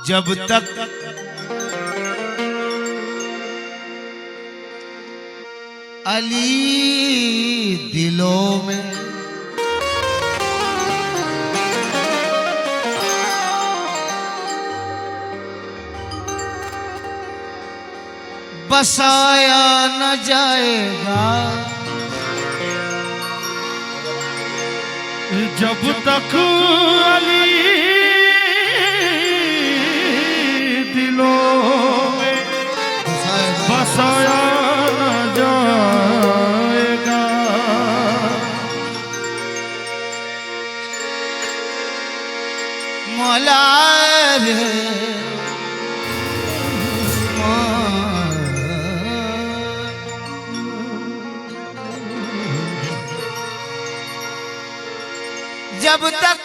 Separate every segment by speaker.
Speaker 1: जब तक अली दिलों में बसाया न जाएगा,
Speaker 2: जब तक अली दिलों में बसाया न जाएगा,
Speaker 1: मौला रे जब तक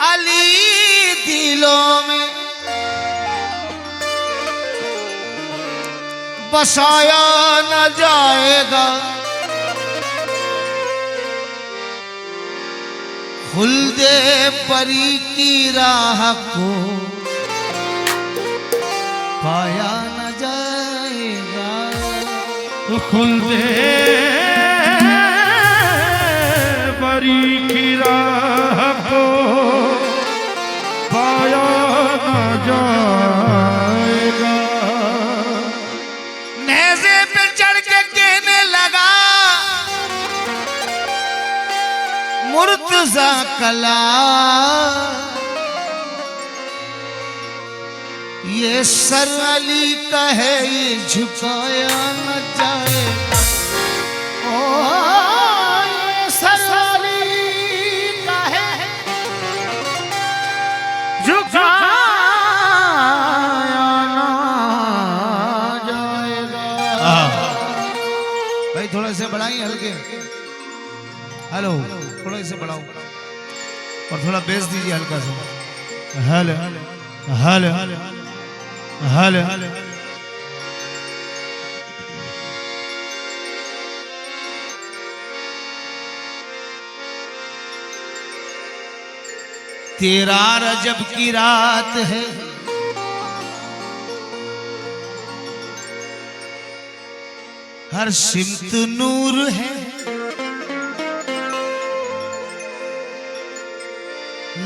Speaker 1: अली दिलों में बसाया न जाएगा, खुल्दे परी की राह को पाया न जाएगा,
Speaker 2: खुल्दे परी की राह को पाया न जाएगा।
Speaker 1: नेज़े पे चढ़ के कहने लगा मुर्तज़ा कला, ये सर अली का है, ये झुकाया न जाएगा। ओ ये सर अली का है,
Speaker 2: झुकाया न जाएगा।
Speaker 1: भाई थोड़ा से बढ़ाइए हल्के, हेलो थोड़ा इसे बढ़ाओ और थोड़ा बेस दीजिए हल्का सा, हेलो हेलो हेलो हेलो। तेरा रजब की रात है, हर सिमत नूर है,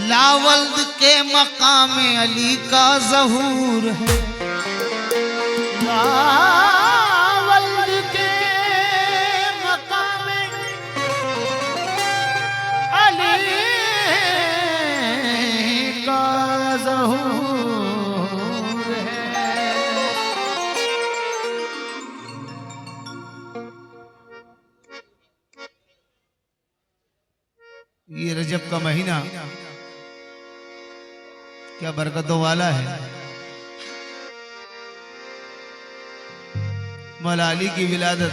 Speaker 1: लावल्द के मकाम अली का ज़हूर है, लावल्द के मकाम अली का ज़हूर है। ये रजब का महीना क्या बरकतों वाला है। मौला अली की विलादत,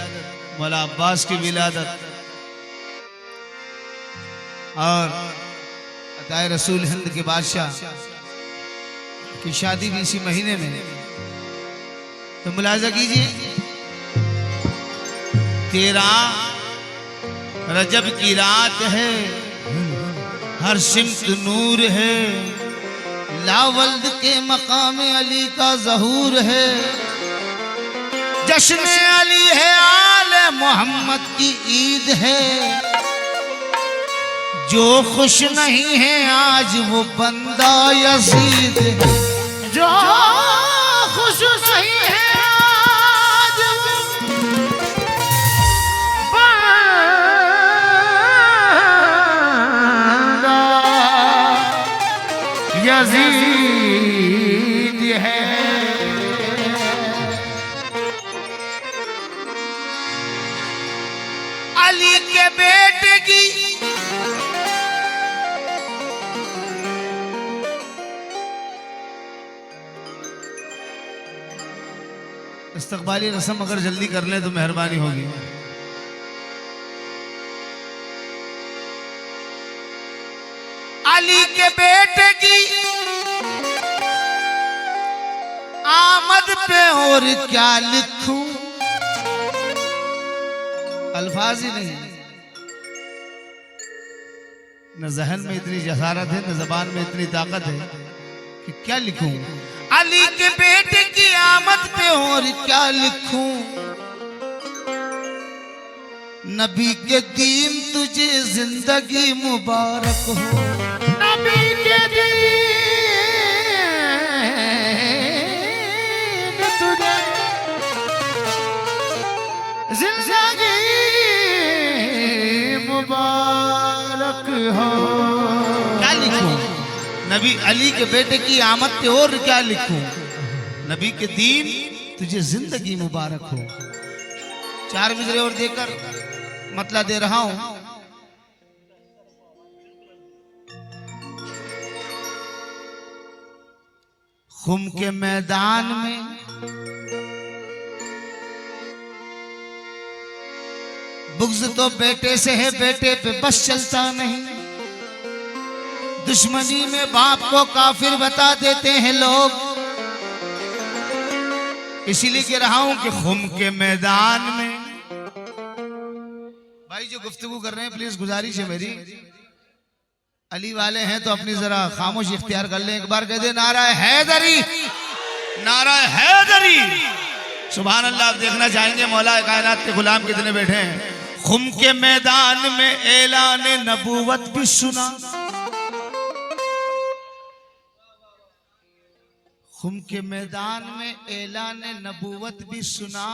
Speaker 1: मौला अब्बास की विलादत और अताए रसूल हिंद के बादशाह की शादी भी इसी महीने में। तो मुलाजा कीजिए, तेरा रजब की रात है, हर सिमत नूर है, लावल्द के मकाम अली का ज़हूर है, जश्न अली है, आले मोहम्मद की ईद है, जो खुश नहीं है आज वो बंदा यजीद है, जो खुश नहीं है आज वो बंदा यजीद है। अली के बेटे की इस्तकबाली रस्म अगर जल्दी कर ले तो मेहरबानी होगी। अली के बेटे की आमद पे और क्या लिखूं, अल्फाज ही नहीं। न जहन में इतनी जसारत है, न जबान में इतनी ताकत है कि क्या लिखूं। अली के बेटे की आमद पे और क्या लिखूं। नबी के दीन तुझे जिंदगी मुबारक हो।
Speaker 2: नबी के दीन तुझे जिंदगी मुबारक हो।
Speaker 1: क्या लिखूं। नबी अली के बेटे की आमद पे और क्या लिखूं। नबी के दीन तुझे जिंदगी मुबारक हो। 4 मिसरे और देकर मतलब दे रहा हूं। खुम के मैदान में बुग़्ज़ तो बेटे से है, बेटे पे बस चलता नहीं। दुश्मनी में बाप को काफिर बता देते हैं लोग। इसीलिए कह रहा हूं कि खुम के मैदान में। भाई जो गुफ्तगू कर रहे हैं प्लीज गुजारिश है मेरी, अली वाले हैं तो अपनी जरा खामोश इख्तियार कर लें। एक बार कह दे नारा हैदरी, नारा हैदरी। सुभान अल्लाह। आप देखना चाहेंगे मौला कायनात के गुलाम कितने बैठे हैं। खुम के मैदान में ऐलान नबूवत भी सुना। खुम के मैदान में ऐलान नबूवत भी सुना।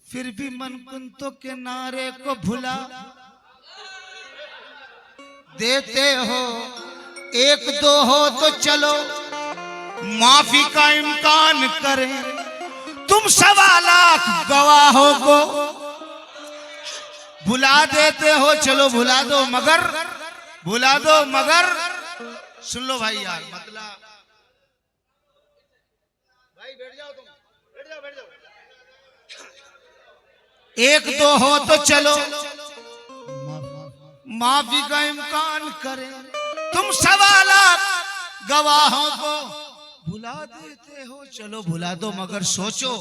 Speaker 1: फिर भी मन कुंतो के नारे को भुला देते हो। 1 2 हो तो चलो माफी का इम्कान करें। तुम 1.25 लाख गवाहों को भुला देते हो। चलो भुला दो मगर, भुला दो मगर। सुन लो भाई यार, मतलब भाई बैठ जाओ, तुम बैठ जाओ, बैठ जाओ। 1 2 हो तो चलो माफी का इम्कान करें। तुम 1.25 लाख गवाहों को भुला देते हो। चलो भुला दो मगर सोचो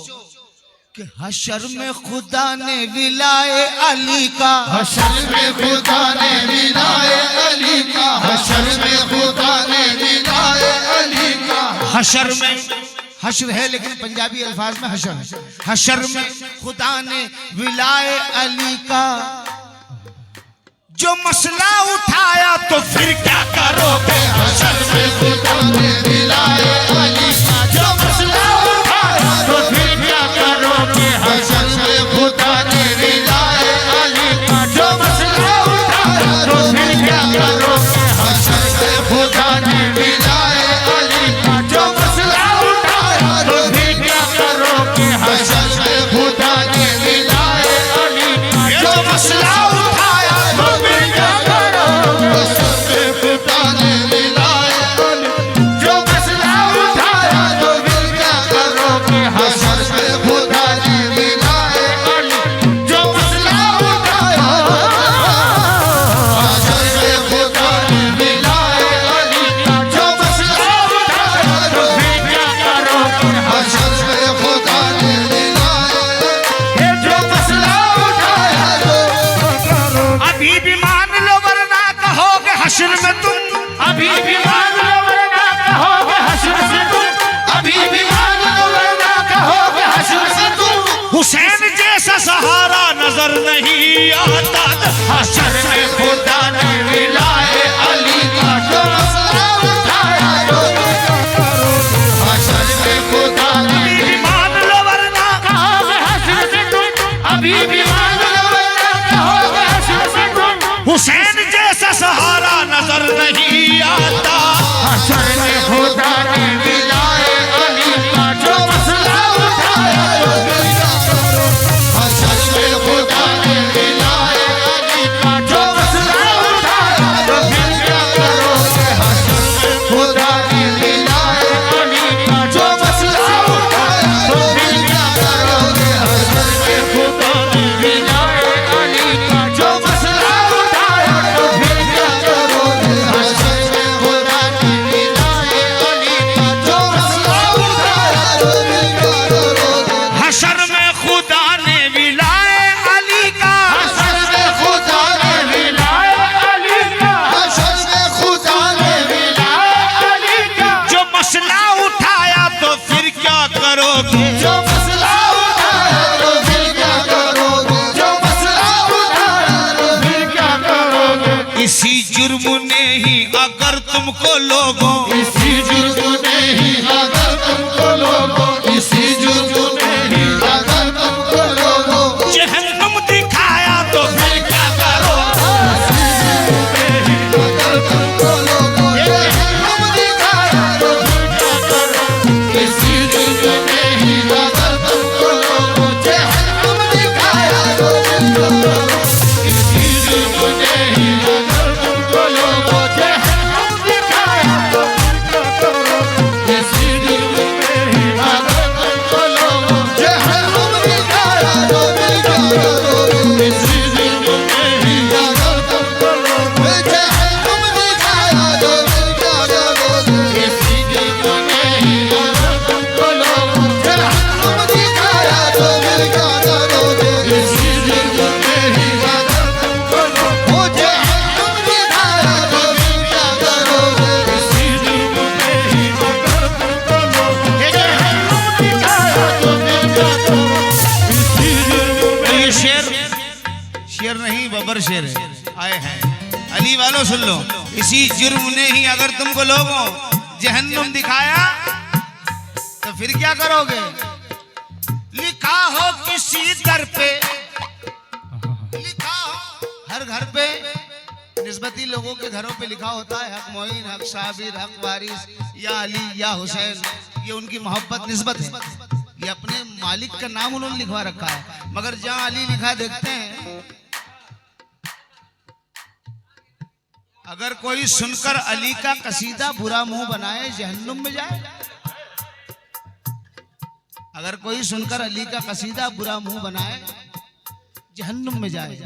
Speaker 1: कि हशर में खुदा ने विलाए अली का।
Speaker 2: हशर में खुदा ने विलाए अली का। हशर में खुदा ने विलाए अली का।
Speaker 1: हशर में, हशर है लेकिन पंजाबी अल्फाज में हशर है। हशर में खुदा ने विलाए अली का। जो मसला उठाया तो फिर क्या करोगे।
Speaker 2: हशर में खुदा ने विलाए अली का। जो मसला उठाया तो फिर क्या करोगे। हशर में खुदा ने विलाए अली का। जो मसला उठाया तो फिर क्या करोगे। हशर में खुदा ने विलाए अली का। जो मसला उठाया तो फिर क्या करोगे। हशर में खुदा ने विलाए अली का। जो मसला उठाया तो फिर क्या करोगे। हशर में खुदा ने विलाए अली। जो मसला उठाया तो फिर क्या करोगे। हशर में खुदा ने विलाए अली। जो मसला उठाया हशर में खुदा ने विलाए अली का। जो मसला उठाया तो फिर क्या करोगे। हशर में खुदा ने विलाए। जो मसला उठाया तो
Speaker 1: अभी भी मान लो वरना कहोगे हशर में तुम।
Speaker 2: अभी भी मान लो वरना कहोगे हशर से तुम। अभी भी मान लो वरना कहोगे हशर से तुम।
Speaker 1: हुसैन जैसा सहारा नजर नहीं आता।
Speaker 2: हशर में खुदा ने विलाए अली का। जो मसला उठाया तो हशर में खुदा ने
Speaker 1: अभी भी मान लो वरना
Speaker 2: कहोगे हशर से तुम। अभी भी मान लो वरना कहोगे हशर से तुम।
Speaker 1: हुसैन जैसा सहारा नजर नहीं आता।
Speaker 2: हशर में खुदा ने विलाए अली का। जो मसला उठाया तो फिर क्या करोगे। हशर में खुदा ने विलाए अली का। जो मसला
Speaker 1: करोगे,
Speaker 2: जो मसला उठाया तो फिर क्या करोगे, जो मसला उठाया तो फिर क्या करोगे।
Speaker 1: इसी जुर्म ने ही अगर तुमको लोगों,
Speaker 2: इसी जुर्म ने ही अगर तुमको लोगों, इसी जुर्म ने ही अगर तुमको लोगों
Speaker 1: जहन्नुम दिखाया तो फिर क्या करोगे।
Speaker 2: अगर तुमको लोगों जहन्नुम दिखाया तो फिर क्या करोगे। इसी जुर्म ने ही अगर तुमको लोगों जहन्नुम दिखाया तो फिर क्या करोगे। इसी जुर्म ने ही अगर तुमको लोगों जहन्नुम दिखाया तो फिर क्या करोगे। इसी जुर्म ने ही अगर तुमको लोगों जहन्नुम दिखाया तो फिर क्या करोगे। इसी जुर्म ने ही अगर तुमको लोगों जहन्नुम दिखाया तो फिर क्या करोगे। इसी जुर्म ने ही अगर तुमको लोगों जहन्नुम दिखाया तो फिर क्या करोगे। इसी जुर्म ने ही अगर तुमको लोगों जहन्नुम दिखाया तो फिर क्या करोगे। इसी जुर्म ने ही अगर तुमको लोगों जहन्नुम दिखाया तो फिर क्या करोगे। इसी जुर्म में
Speaker 1: ये शेर शेर नहीं बबर शेर है, आए हैं अली वालों सुन लो। इसी जुर्म ने ही अगर तुमको लोगों जहन्नुम दिखाया तो फिर क्या करोगे। लिखा हो किसी दर पे, लिखा हो हर घर पे, निस्बती लोगों के घरों पे लिखा होता है हक मोइन, हक साबिर, हक वारिस, या अली या हुसैन। ये उनकी मोहब्बत निस्बत है, ये अपने मालिक का नाम उन्होंने लिखवा रखा है। मगर जहाँ अली लिखा देखते हैं, अगर कोई सुनकर अली का कसीदा बुरा मुंह बनाए जहन्नुम में जाए। अगर कोई सुनकर अली का कसीदा बुरा मुंह बनाए जहन्नुम में जाए।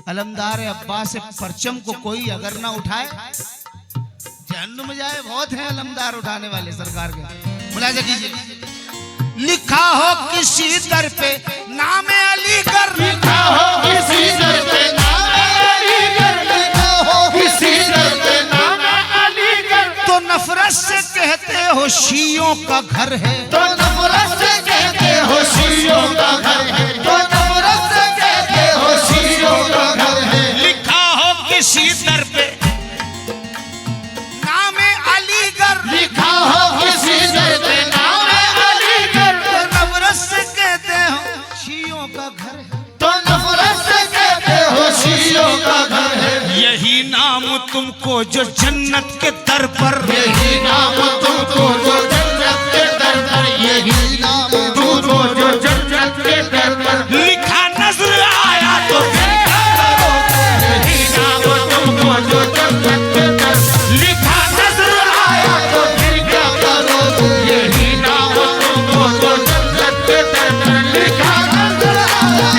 Speaker 1: अलमदार अब्बास से परचम को कोई अगर ना उठाए जहन्नुम में जाए। बहुत हैं अलमदार उठाने वाले सरकार के, मुलाजा कीजिए। लिखा हो किसी दर पे नाम अलीगर,
Speaker 2: लिखा हो किसी दर पे नाम अलीगर, लिखा हो किसी दर पे नाम अलीगर,
Speaker 1: तो नफरत से कहते हो शियों का घर है,
Speaker 2: तो नफरत से कहते हो शियों का घर है, तो नफरत से कहते हो शियों का घर है।
Speaker 1: लिखा हो किसी दर पे नाम अलीगर,
Speaker 2: लिखा हो किसी दर पे नाम अलीगर,
Speaker 1: तो नफरत से कहते हो शियों का घर है,
Speaker 2: तो नफरत से कहते हो शियों का घर है।
Speaker 1: यही नाम तुमको जो जन्नत के दर पर,
Speaker 2: यही नाम तुमको जो जन्नत के दर पर, यही नाम तुमको जो जन्नत के दर पर
Speaker 1: लिखा नजर आया तो फिर क्या करोगे।
Speaker 2: यही नाम तुमको जो जन्नत के दर लिखा नजर आया तो फिर क्या करोगे। यही नाम तुमको जो जन्नत के दर पर लिखा नजर आया,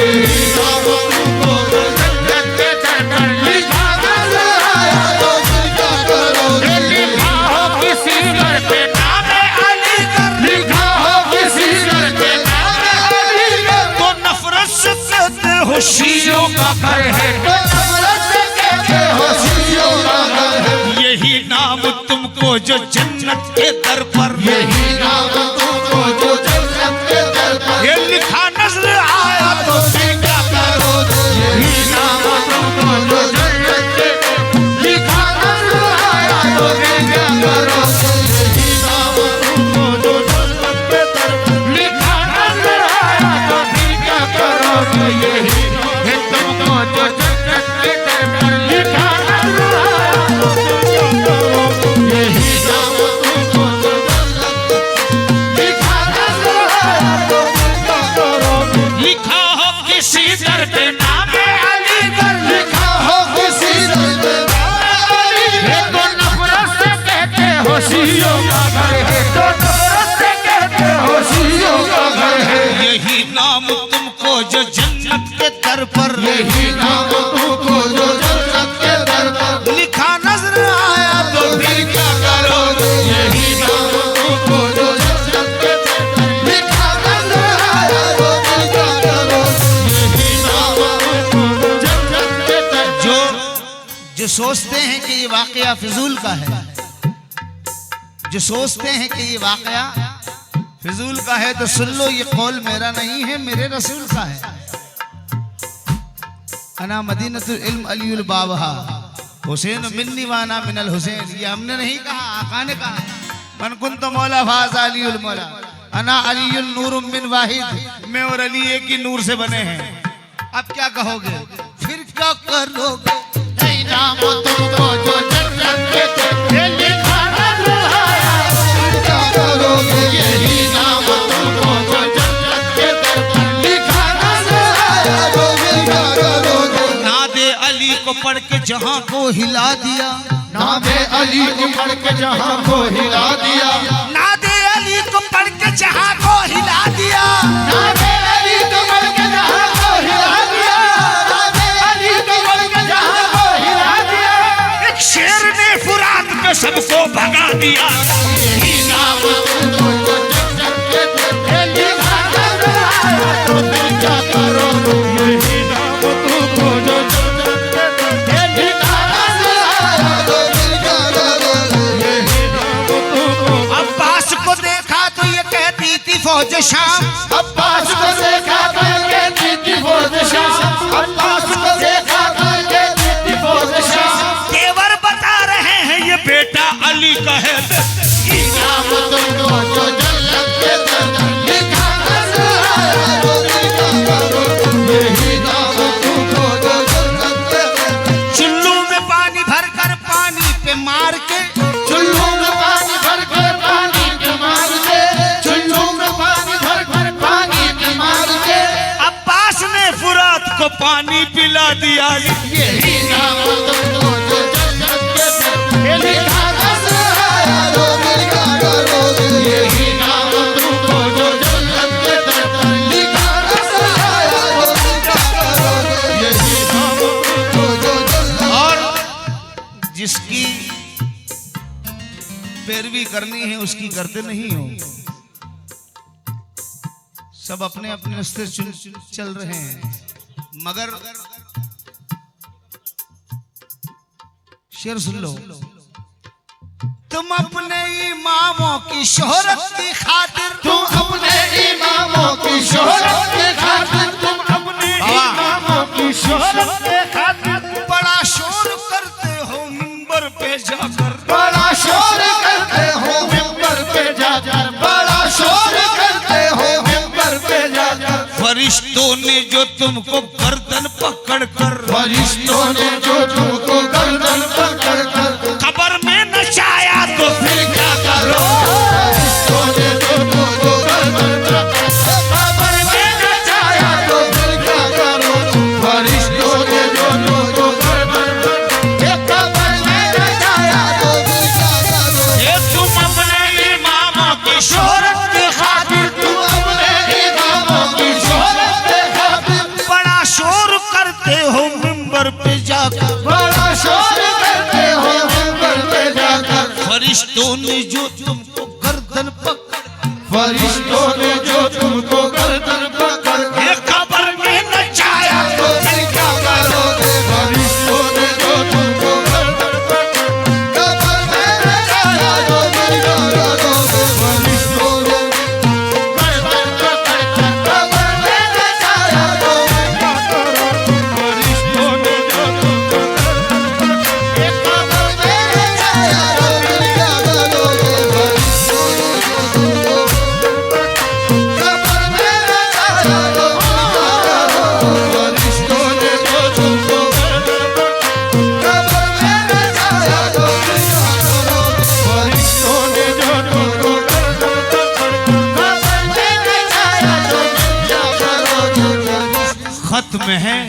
Speaker 2: यही नाम तुमको जो जन्नत के दर पर लिखा नजर आया तो फिर क्या करोगे। लिखा हो किसी दर पे नाम अलीगर, लिखा हो किसी दर पे नाम अलीगर,
Speaker 1: तो नफरत से कहते हो शियों का घर है,
Speaker 2: तो नफरत से कहते हो शियों का घर है।
Speaker 1: यही नाम तुमको जो जन्नत के दर पर,
Speaker 2: यही नाम तुमको जो जन्नत के दर पर
Speaker 1: ये लिखा नजर आया तो फिर क्या करोगे।
Speaker 2: यही नाम तुमको जो जन्नत के दर लिखा नजर आया तो फिर क्या करोगे। यही नाम तुमको जो जन्नत के दर लिखा नजर आया तो फिर क्या करोगे। यही तुमको जो जन्नत के दर पर लिखा नजर आया तो फिर क्या करोगे। यही नाम तुमको जो जन्नत लिखा नजर आया तो फिर क्या करोगे।
Speaker 1: लिखा हो किसी दर पे नाम अलीगर,
Speaker 2: लिखा हो किसी दर पे नाम अलीगर, तो नफरत से कहते हो शियों का घर है, तो नफरत से कहते हो शियों का घर है।
Speaker 1: यही नाम तुमको जो जन्नत के दर पर,
Speaker 2: यही नाम तुमको जो जन्नत के दर पर
Speaker 1: लिखा नजर आया तो फिर क्या करोगे।
Speaker 2: यही नाम तुमको जो जन्नत के दर पर लिखा नजर आया तो फिर क्या करोगे। यही नाम तुमको जो जन्नत के दर
Speaker 1: जो सोचते हैं कि ये वाकया फिजूल का है, जो सोचते हैं कि ये वाकया फिजूल का है तो सुन लो, ये कौल मेरा नहीं है, मेरे रसूल का है। अना मदीनतुल इल्म अलीउल बाबहा हुसैन मिन्नी वाना मिनल हुसैन, ये हमने नहीं कहा, आका ने कहा। मन कुंत मौला फाज अलीउल मौला, अना अलीउल नूर मिन वाहिद, मैं और अली एक ही नूर से बने हैं। अब क्या कहोगे, फिर क्या करोगे?
Speaker 2: नहीं नाम तुमको जो जन्नत के तेरे लिखा नजर आया, फिर क्या करोगे? यही नाम तुमको जो जन्नत के तेरे लिखा नजर आया, फिर क्या करोगे?
Speaker 1: नादे अली को पढ़ के जहां को हिला दिया,
Speaker 2: नामे अली को पढ़ के जहां को हिला दिया,
Speaker 1: नादे अली को पढ़ के जहां को हिला दिया,
Speaker 2: नामे अली को पढ़ के जहां को हिला दिया, नामे अली को पढ़ के जहां को हिला दिया।
Speaker 1: एक शेर ने फुरात पे सबको भगा दिया।
Speaker 2: यही नाम तुमको जो जन्नत के तेरे लिखा नजर आया, तो फिर क्या करोगे? यही नाम तुमको जो जन्नत के तेरे लिखा नजर आया, तो फिर क्या करोगे? यही नाम तुमको।
Speaker 1: अब्बास को देखा तो ये कहती थी फौज शाम,
Speaker 2: अब्बास को देखा तो ये कहती फौज शाम, अब्बास को देखा तो ये कहती फौज शाम।
Speaker 1: तेवर बता रहे हैं ये बेटा अली का है।
Speaker 2: यही नाम तुमको जो जन्नत के तेरे लिखा नजर आया, तो फिर क्या करोगे? यही नाम तुमको जो जन्नत के तेरे।
Speaker 1: चुल्लू में पानी भरकर पानी पे मार के,
Speaker 2: चुल्लू में पानी भर कर पानी के मार के, चुल्लू में पानी भर कर पानी के मार के।
Speaker 1: अब्बास ने फुरात को पानी पिला दिया।
Speaker 2: यही नाम तुमको जो जन्नत के तेरे लिखा नजर आया, तो फिर क्या करोगे? यही नाम तुमको जो जन्नत के तेरे लिखा नजर आया, तो फिर क्या करोगे? यही नाम तुमको जो जन्नत।
Speaker 1: और जिसकी पैरवी करनी है उसकी करते नहीं हो, सब अपने अपने रास्ते चल रहे हैं। मगर शेर सुन लो, तुम अपने इमामों की शोहरत की खातिर,
Speaker 2: तुम अपने इमामों की शोहरत के खातिर, तुम अपने इमामों की शोहरत के खातिर
Speaker 1: बड़ा शोर करते हो मिंबर पे जाकर,
Speaker 2: बड़ा शोर करते हो मिंबर पे जाकर, बड़ा शोर करते हो मिंबर पे जाकर।
Speaker 1: फरिश्तों ने जो तुमको गर्दन पकड़ कर,
Speaker 2: फरिश्तों ने जो तुमको गर्दन पकड़ कर
Speaker 1: कब्र में नचाया तो
Speaker 2: फिर क्या करो? फरिश्तों ने जो तुमको गर्दन पकड़ कर कब्र में नचाया, तो फिर क्या करो? फरिश्तों ने जो तुमको गर्दन पकड़ कर कब्र में नचाया, तो फिर क्या करो?
Speaker 1: ये तुम अपने इमामों की शोहरत की खातिर,
Speaker 2: तुम अपने इमामों की शोहरत के खातिर
Speaker 1: बड़ा शोर करते हो मिंबर पे जाकर,
Speaker 2: बड़ा शोर करते हो मिंबर पे जाकर।
Speaker 1: फरिश्तों ने जो तुमको गर्दन पकड़,
Speaker 2: फरिश्तों ने जो तुमको गर्दन पकड़ कर
Speaker 1: ये कब्र में नचाया
Speaker 2: तो फिर क्या करोगे? फरिश्तों ने जो तुमको गर्दन पकड़ कर कब्र में नचाया, तो फिर क्या करोगे? फरिश्तों ने गर्दन पकड़ कर कब्र में नचाया, तो फिर क्या करोगे? फरिश्तों ने जो तुमको गर्दन पकड़ कर कब्र में नचाया, तो फिर क्या करोगे? फरिश्तों ने जो तुमको कब्र में नचाया, तो फिर क्या करोगे? फरिश्तों ने जो तुमको कब्र में नचाया, तो फिर क्या करोगे? फरिश्तों ने जो तुमको गर्दन पकड़ कब्र में नचाया, तो फिर क्या करोगे?
Speaker 1: खत्म है,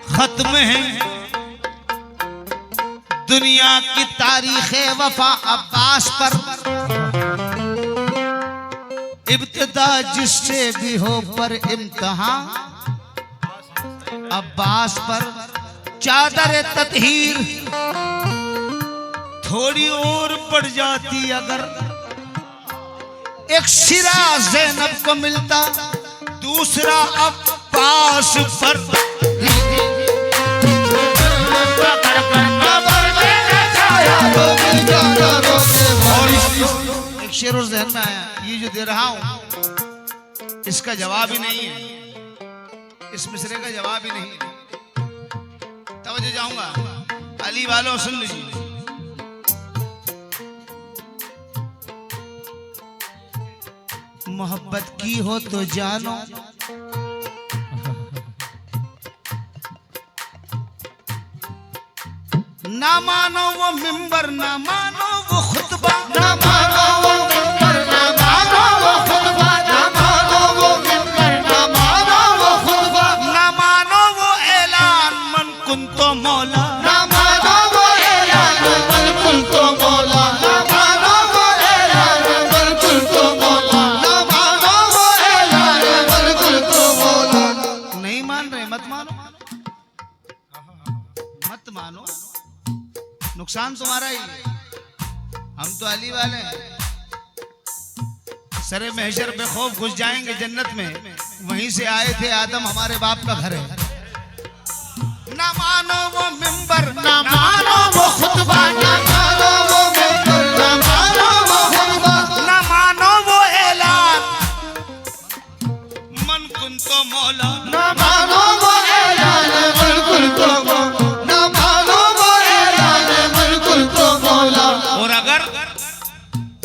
Speaker 1: खत्म है दुनिया की तारीख वफा अब्बास पर, इब्तिदा जिससे भी हो पर इम्तिहान अब्बास पर। चादर ततहीर थोड़ी और बढ़ जाती अगर, एक सिरा ज़ैनब को मिलता, दूसरा अब्बास पर।
Speaker 2: पकड़ कर
Speaker 1: शेर और जहन में आया, ये जो दे रहा हूं इसका जवाब ही नहीं है, इस मिसरे का जवाब ही नहीं है। तवज्जो जाऊंगा, अली वालों सुन लीजिए। मोहब्बत की हो तो जानो, ना मानो वो मिंबर, ना मानो वो खुतबा,
Speaker 2: ना मानो वो मिंबर, ना मानो वो खुतबा, ना मानो वो मिंबर, ना मानो वो खुतबा,
Speaker 1: ना मानो वो ऐलान मन कुन तो मौला,
Speaker 2: ना मानो वो ऐलान मन कुन तो मौला, ना मानो वो ऐलान मन कुन तो मौला, ना मानो वो ऐलान मन कुन तो मौला।
Speaker 1: नहीं मान रहे मत मानो, मत मानो, नुकसान तुम्हारा ही। हम तो अली वाले हैं, सरे महशर पे खौफ घुस जाएंगे जन्नत में, वहीं से आए थे आदम, हमारे बाप का घर है। ना मानो वो मिंबर,
Speaker 2: ना मानो वो खुतबा, ना मानो वो मिंबर, ना मानो वो खुतबा,
Speaker 1: ना मानो वो ऐलान मन कुन तो मौला,
Speaker 2: ना मानो वो ऐलान मन कुन तो मौला, ना मानो वो ऐलान मन कुन तो मौला।
Speaker 1: और अगर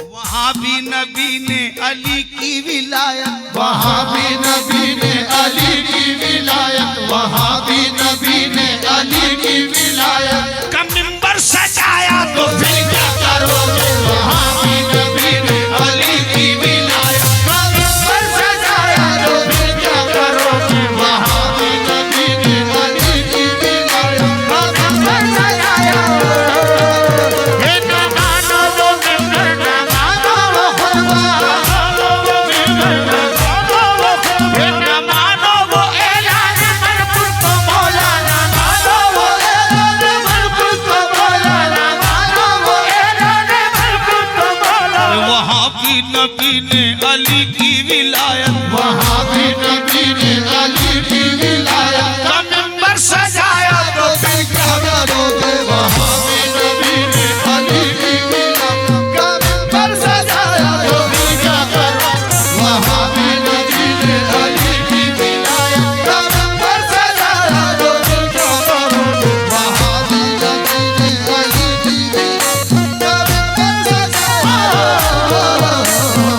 Speaker 1: वहां भी नबी ने अली की विलायत,
Speaker 2: वहाँ भी नबी ने अली की विलायत, वहाँ भी नबी ने अली की विलायत
Speaker 1: का मिंबर सजाया तो फिर
Speaker 2: क्या करोगे। वहाँ भी नबी ने अली की विलायत का मिंबर सजाया तो फिर क्या करोगे। वहाँ भी नबी ने अली की विलायत का मिंबर सजाया। हे ना मानो वो मिंबर, ना मानो वो खुतबा, हे ना मानो वो ऐलान मन कुन तो मौला, ना मानो वो ऐलान मन कुन तो मौला, ना मानो वो ऐलान मन कुन तो मौला।
Speaker 1: वहां भी नबी ने अली की विलायत
Speaker 2: वहाँ भी नबी ने अली की विलायत
Speaker 1: का मिंबर सजाया तो
Speaker 2: फिर क्या करोगे। वहाँ भी नबी ने अली की विलायत का मिंबर सजाया तो फिर क्या करोगे। वहाँ भी नबी ने अली की विलायत का मिंबर सजाया तो फिर क्या करोगे। वहाँ भी नबी ने अली की विलायत का मिंबर सजाया,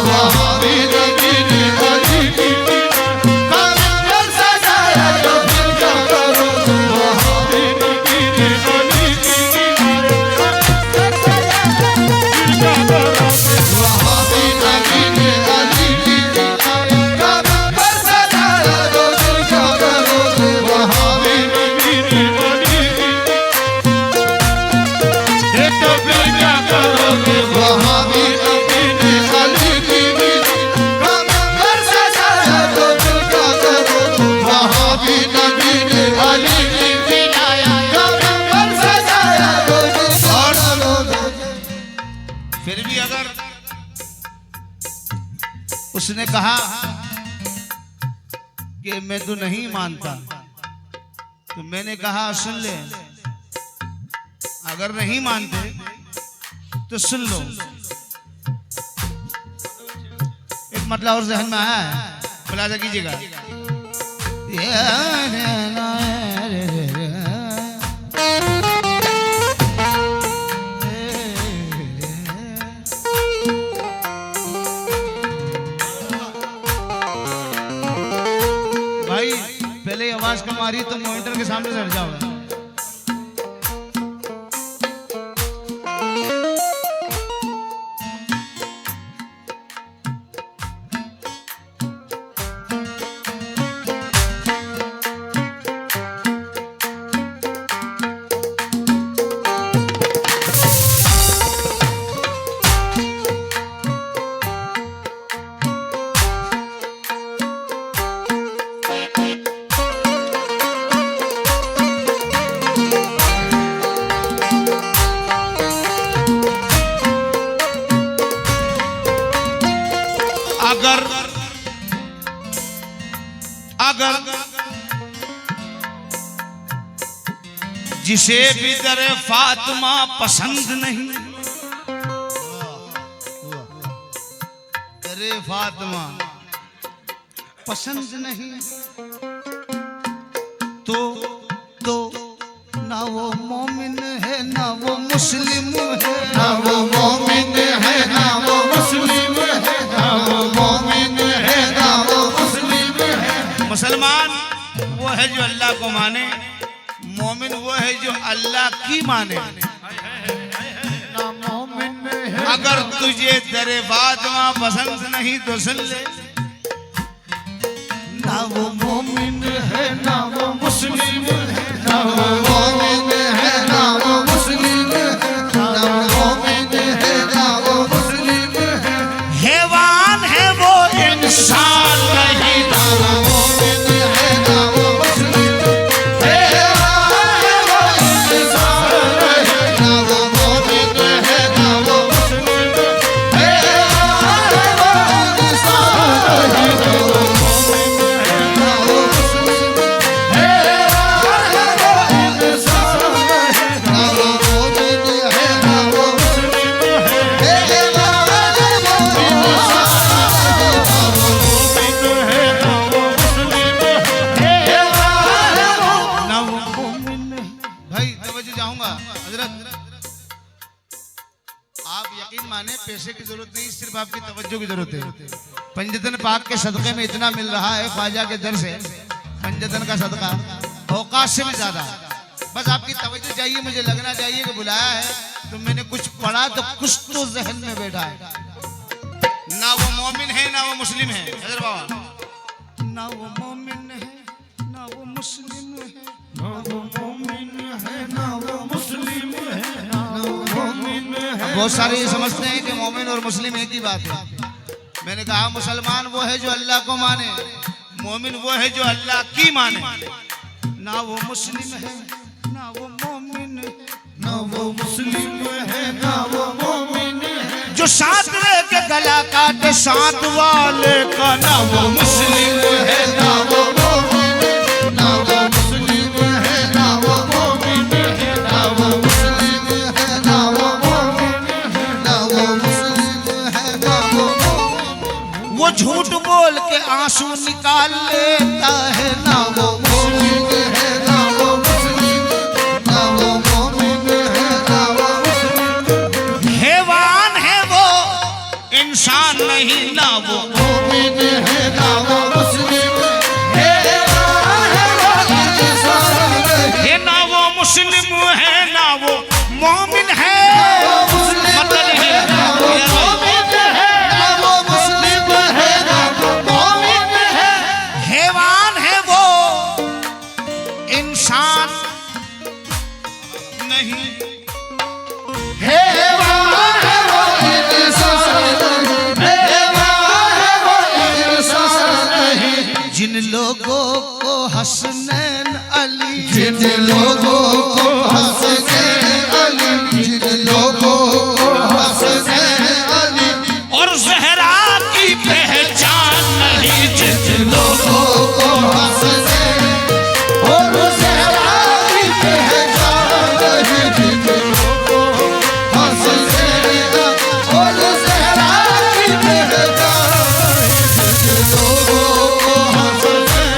Speaker 2: वहाँ भी नबी ने अली की विलायत का मिंबर सजाया तो फिर क्या करोगे। वहाँ भी नबी ने अली की वहाँ भी नबी ने अली की विलायत का मिंबर सजाया तो फिर क्या करोगे। वहाँ भी नबी ने अली की तो फिर क्या करोगे। वहाँ भी नबी ने अली की विलायत का मिंबर सजाया तो फिर क्या करोगे। वहाँ भी नबी ने अली की विलायत का मिंबर सजाया तो फिर क्या करोगे।
Speaker 1: फिर भी अगर उसने कहा कि मैं तो नहीं मानता, तो मैंने कहा सुन ले, अगर नहीं मानते तो सुन लो। एक मतलब और जहन में आया है, खुलासा कीजिएगा। भाई पहले ही आवाज कम आ रही तो मॉनिटर के सामने से हट जाओ। अगर जिसे भी दर फातिमा पसंद नहीं, फातिमा पसंद नहीं तो ना वो मोमिन है ना वो मुस्लिम है,
Speaker 2: ना वो मोमिन है ना वो मुस्लिम है, ना वो मोमिन है ना वो मुस्लिम है।
Speaker 1: मुसलमान वो है जो अल्लाह को माने, मोमिन वो है जो अल्लाह की माने।
Speaker 2: ना मोमिन है
Speaker 1: अगर तुझे दरे फातिमा पसंद नहीं तो सुन ले,
Speaker 2: ना वो मोमिन है ना वो मुस्लिम है, ना वो मोमिन है ना वो मुस्लिम है, ना वो मोमिन है ना वो मुस्लिम है।
Speaker 1: हैवान है वो इंसान नहीं,
Speaker 2: ना वो मोमिन है ना वो मुस्लिम है, वो इंसान है। ना वो मोमिन है ना वो मुस्लिम है, वो इंसान है।
Speaker 1: पैसे की जरूरत नहीं, सिर्फ आपकी तवज्जो की जरूरत है। पंजतन पाक के सदक़े में इतना मिल रहा है ख्वाजा के दर से, पंजतन का सदका औकात से भी ज्यादा। बस आपकी तवज्जो चाहिए, मुझे लगना चाहिए कि बुलाया है तो मैंने कुछ पढ़ा तो कुछ तो जहन में बैठा है। ना वो मोमिन है ना वो मुस्लिम है, हजर बाबा, ना वो मोमिन है ना वो मुस्लिम है,
Speaker 2: ना वो मोमिन है ना वो मुस्लिम है, ना वो मोमिन है।
Speaker 1: बहुत सारे ये समझते हैं कि मोमिन और मुस्लिम एक ही बात है। मैंने कहा मुसलमान वो है जो अल्लाह को माने, मोमिन वो है जो अल्लाह की माने। ना वो मुस्लिम है ना वो मोमिन है,
Speaker 2: ना वो मुस्लिम है ना वो मोमिन है।
Speaker 1: जो साथ रह के गला काटे साथ वाले का, ना वो मुस्लिम है
Speaker 2: ना वो मोमिन है, ना वो मुस्लिम है ना वो मोमिन है, ना वो मुस्लिम है ना वो मोमिन है, ना वो मुस्लिम है ना वो मोमिन।
Speaker 1: वो झूठ बोल के आंसू निकाल लेता है, ना वो
Speaker 2: मोमिन है ना वो मुस्लिम, ना वो मोमिन है ना वो मुस्लिम।
Speaker 1: हैवान है वो इंसान नहीं, ना वो
Speaker 2: मोमिन है ना वो मुस्लिम है,
Speaker 1: है ना वो मुस्लिम है ना वो मोमिन है। मतलब ये है हैवान है वो इंसान नहीं, जिन लोगों को हसनैन अली,
Speaker 2: जिन लोगों को हसनैन अली, जिन लोगों को हसनैन अली
Speaker 1: और ज़हरा की पहचान नहीं, जिन
Speaker 2: लोगों को हसनैन और ज़हरा की पहचान नहीं, जिन लोगों को हसनैन और ज़हरा की पहचान, जिन लोगों को हसनैन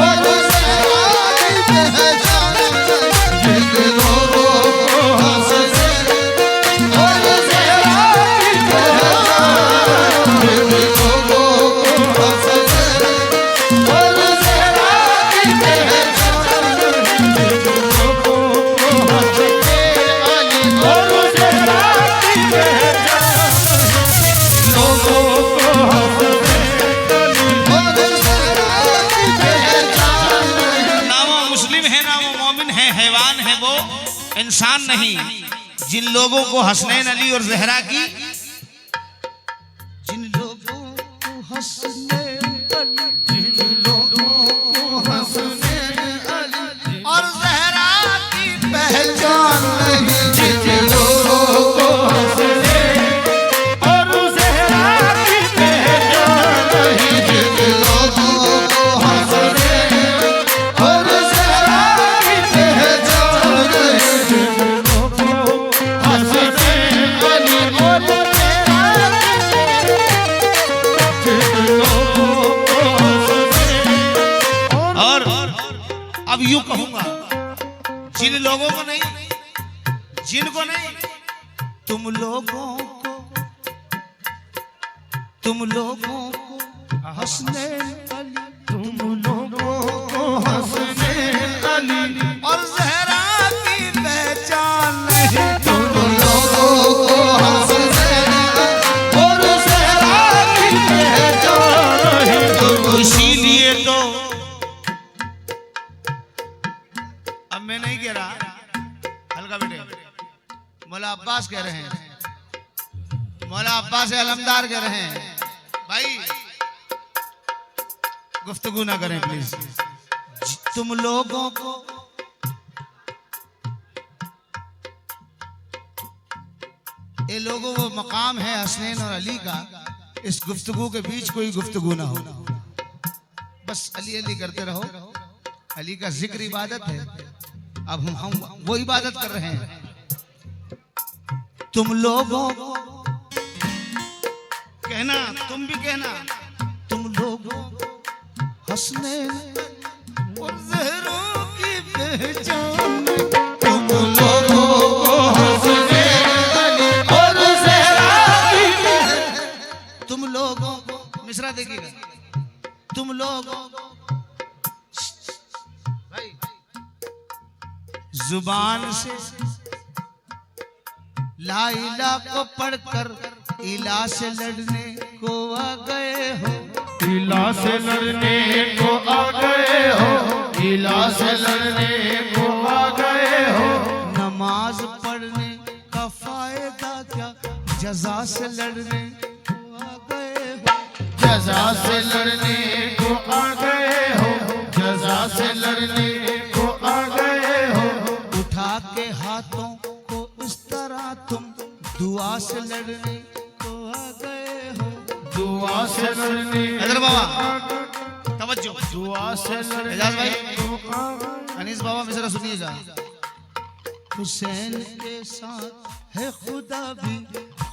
Speaker 2: और ज़हरा की पहचान, जिन लोगों को हसनैन और ज़हरा की पहचान, जिन लोगों को हसनैन और ज़हरा की पहचान, जिन लोगों को हसनैन अली और ज़हरा की पहचान, लोगों को हसनैन अली और ज़हरा की पहचान।
Speaker 1: ना वो मुस्लिम है ना वो मोमिन है, हैवान है वो इंसान नहीं, जिन लोगों को हसनैन अली और ज़हरा की, जिन लोगों को हसनैन अली
Speaker 2: जिन लोगों को हसनैन अली
Speaker 1: और ज़हरा की
Speaker 2: पहचान नहीं, जिन लोगों को हसनैन और ज़हरा की पहचान नहीं, जिन लोगों को हसनैन और ज़हरा की पहचान नहीं, जिन लोगों को हसनैन अली और ज़हरा की
Speaker 1: लोगों को नहीं, जिनको नहीं, तुम लोगों को हंसने अली,
Speaker 2: तुम लोगों को हंसने अली
Speaker 1: और ज़हरा की पहचान नहीं।
Speaker 2: तुम लोगों को हंसने और ज़हरा की पहचान नहीं।
Speaker 1: इसीलिए तो अब मैं नहीं कह रहा, हल्का बेटे, मौला अब्बास कह रहे हैं, मौला अब्बास अलमदार कह रहे हैं, भाई गुफ्तगू ना करें प्लीज। तुम लोगों को ये लोगों वो मकाम है हसनैन और अली का, इस गुफ्तगू के बीच कोई गुफ्तगू ना हो, बस अली अली करते रहो। अली का जिक्र इबादत है, अब हम वो इबादत कर रहे हैं। तुम लोगों को कहना, तुम भी कहना, तुम लोगों हंसने और ज़हरों की पहचान,
Speaker 2: तुम लोगों को हंसने और ज़हरा की
Speaker 1: तुम लोगों को, मिसरा देखिएगा, तुम लोगों भाई जुबान से ला इला को पढ़कर इला से लड़ने को आ गए हो,
Speaker 2: इला से लड़ने को आ गए हो, इला से लड़ने को आ गए हो।
Speaker 1: नमाज पढ़ने का फायदा क्या, जजा से लड़ने को आ गए हो,
Speaker 2: जजा से लड़ने को आ गए हो, जजा से लड़ने को आ गए हो।
Speaker 1: उठा के हाथों को इस तरह तुम दुआ से लड़ने को आ गए हो,
Speaker 2: दुआ से लड़ने
Speaker 1: हैदर बाबा तवज्जो,
Speaker 2: दुआ से लड़ने
Speaker 1: एजाज भाई,
Speaker 2: को आ
Speaker 1: अनीस बाबा मिसरा सुनिएगा। हुसैन के साथ है खुदा भी,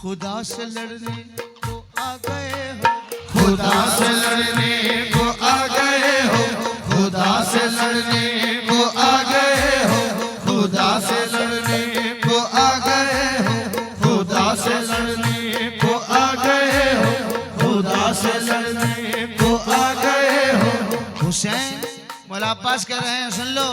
Speaker 1: खुदा से लड़ने को आ गए हो,
Speaker 2: खुदा से लड़ने को आ गए हो, खुदा से लड़ने को आ गए हो, खुदा से लड़ने को आ गए हो, खुदा से लड़ने को आ गए हो, खुदा से लड़ने को आ गए हो।
Speaker 1: हुसैन मौला अब्बास कह रहे हैं, सुन लो,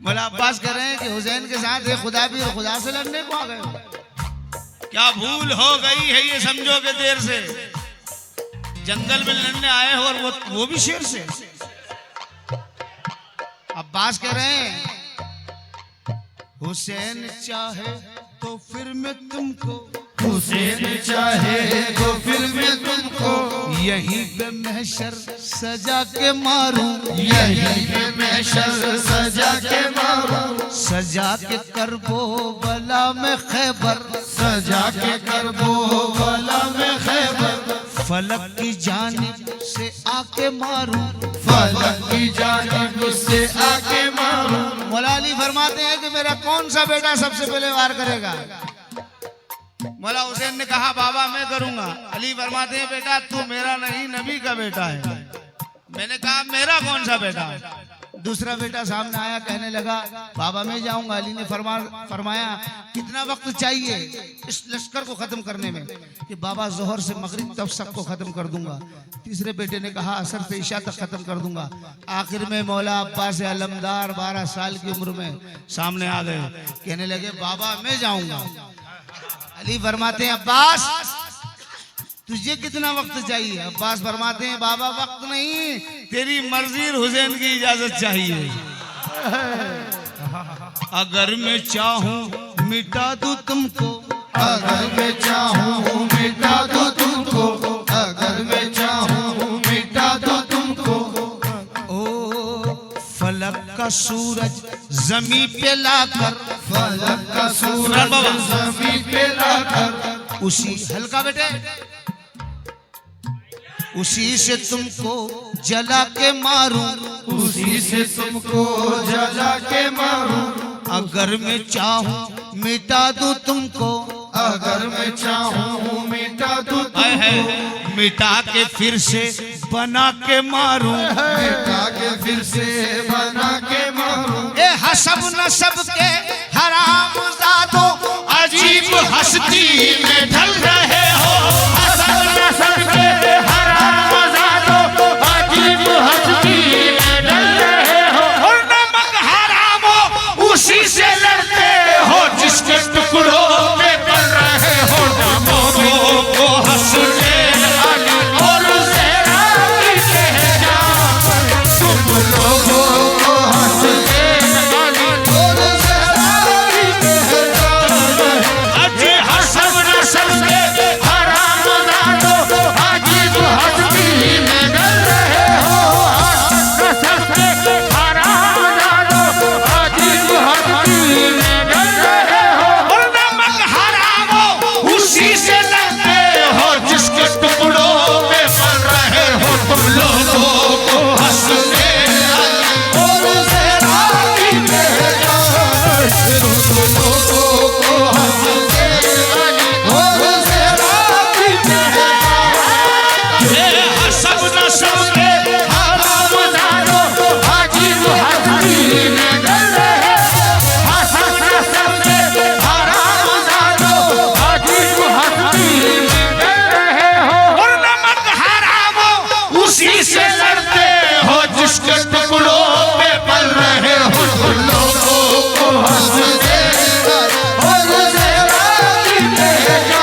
Speaker 1: मौला अब्बास कह रहे हैं कि हुसैन के साथ ये खुदा भी और खुदा से लड़ने को आ गए हो। क्या भूल हो गई है ये समझो कि देर से जंगल में लड़ने आए हो और वो भी शेर से। अब्बास कह रहे हैं हुसैन चाहे तो फिर मैं तुमको,
Speaker 2: हुसैन चाहे तो फिर मैं तुमको
Speaker 1: यहीं पे महशर सजा के मारूं,
Speaker 2: यहीं पे महशर सजा के मारूं,
Speaker 1: सजा के करबो बला में खैबर,
Speaker 2: सजा के करबो वाला में खैबर,
Speaker 1: फलक की जानिब से आके मारूं,
Speaker 2: फलक की जानिब से आके मारूं।
Speaker 1: मौला अली फरमाते हैं कि मेरा कौन सा बेटा सबसे पहले वार करेगा। मौला हुसैन ने कहा बाबा मैं करूंगा। अली फरमाते हैं बेटा तू मेरा नहीं नबी का बेटा है। मैंने कहा मेरा कौन सा बेटा है। दूसरा बेटा सामने आया, कहने लगा बाबा मैं जाऊंगा। अली ने फरमाया कितना वक्त चाहिए इस लश्कर को खत्म करने में, कि बाबा जोहर से मगरिब तक सबको खत्म कर दूंगा। तीसरे बेटे ने कहा असर से इशा तक खत्म कर दूंगा। आखिर में मौला अब्बास अलमदार 12 साल की उम्र में सामने आ गए, कहने लगे बाबा मैं जाऊंगा। अली फरमाते हैं अब्बास तुझे कितना वक्त चाहिए। अब्बास फरमाते हैं बाबा वक्त नहीं, तेरी मर्जी हुसैन की इजाजत चाहिए। अगर मैं चाहूं मिटा दूं तुमको,
Speaker 2: अगर मैं चाहूं मिटा दूं तुमको, अगर मैं चाहूं मिटा दूं तुमको।
Speaker 1: ओ फलक का सूरज जमी पे लाकर,
Speaker 2: फलक का सूरज जमीन पे लाकर,
Speaker 1: उसी हल्का बेटे उसी से तुमको जला के मारूं,
Speaker 2: उसी से तुमको जला के मारूं।
Speaker 1: अगर मैं चाहूं मिटा दूं तुमको,
Speaker 2: अगर मैं चाहूँ मिटा दूँ तुमको,
Speaker 1: मिटा के फिर से बना के मारूं,
Speaker 2: मिटा के फिर से बना के मारूं।
Speaker 1: ए हसब नसब के हराम जादो अजीब हस्ती में ढल रहे हो,
Speaker 2: हसब नसब के हराम जादो अजीब हस्ती में ढल रहे हो।
Speaker 1: और नमक हराम हो उसी से लड़ते हो जिसके टुकड़ों में पल रहे हो। लोगों को हंसने
Speaker 2: और ज़रा की कहना, तुम लोगों को हंसने और ज़रा की कहना।
Speaker 1: अजी हसब नसब के
Speaker 2: हराम जादो अजीब हस्ती में ढल रहे हो, नसब के हराम जादो अजीब हस्ती में ढल रहे हो।
Speaker 1: और नमक हराम हो उसी से लड़ते हो जिसके टुकड़ों में पल रहे हो। तुम लोगों को हंसने
Speaker 2: और ज़रा की कहना, तुम लोगों को हंसने और ज़रा की कहना।
Speaker 1: ए हसब नसब के
Speaker 2: हराम जादो अजीब हस्ती में ढल रहे हो, हसब नसब के हराम जादो अजीब हस्ती में ढल रहे हो।
Speaker 1: और नमक हराम हो उसी से लड़ते हो जिसके टुकड़ों में पल रहे हो।
Speaker 2: तुम लोगों को हंसने और ज़रा की कहना,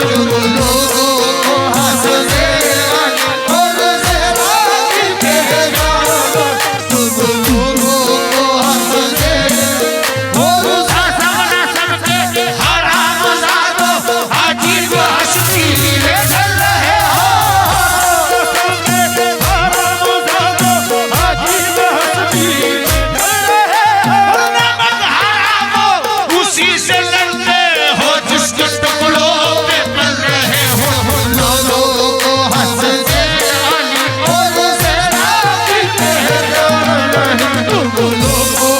Speaker 2: तुम लोगों को हंसने और ज़रा की कहना। तुम लोगों को हंसने और
Speaker 1: हसब नसब के हराम जादो अजीब हस्ती में ढल रहे हो।
Speaker 2: अजीब हस्ती में ढल रहे हो।
Speaker 1: और नमक हराम हो उसी से लड़ते हो जिसके टुकड़ों में पल रहे हो।
Speaker 2: लोगों को हंसने और ज़रा की कहना, तुम लोगों को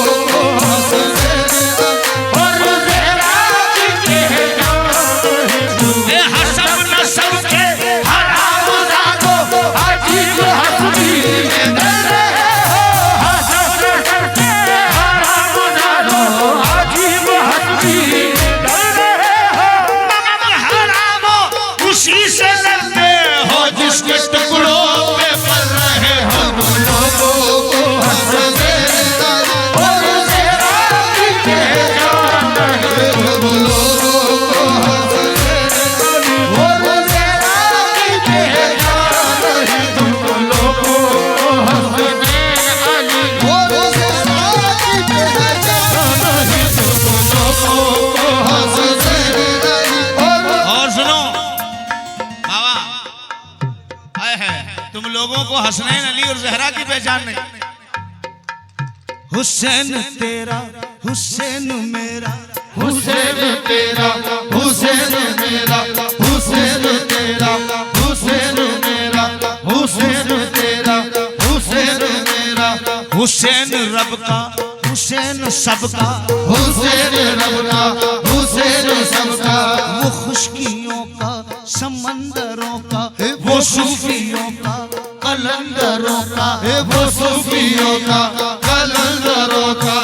Speaker 2: हंसने और ज़रा की कहना।
Speaker 1: ए हसब नसब के हराम जादो
Speaker 2: अजीब हस्ती में ढल रहे हो, हसब नसब के हराम जादो अजीब हस्ती में ढल रहे हो।
Speaker 1: नमक हराम हो उसी से लड़ते हो जिसके टुकड़ों में पल रहे हो।
Speaker 2: लोगों को हंसने और ज़रा की कहना, तुम लोगों को हंसने और ज़रा की कहना। तुम लोगों को हंसने और ज़रा की कहना, तुम लोगों को हंसने
Speaker 1: और सुनो बाबा, आए है तुम लोगों को हसनैन अली और जहरा की पहचान नहीं। हुसैन तेरा हुसैन मेरा,
Speaker 2: हुसैन तेरा हुसैन मेरा, हुसैन तेरा हुसैन मेरा, हुसैन तेरा हुसैन मेरा।
Speaker 1: हुसैन रब का हुसैन सबका,
Speaker 2: हुसैन रबना हुसैन सबका।
Speaker 1: वो खुशकियों का समंदरों का, वो सूफियों का कलंदरों का,
Speaker 2: वो सूफियों का कलंदरों का,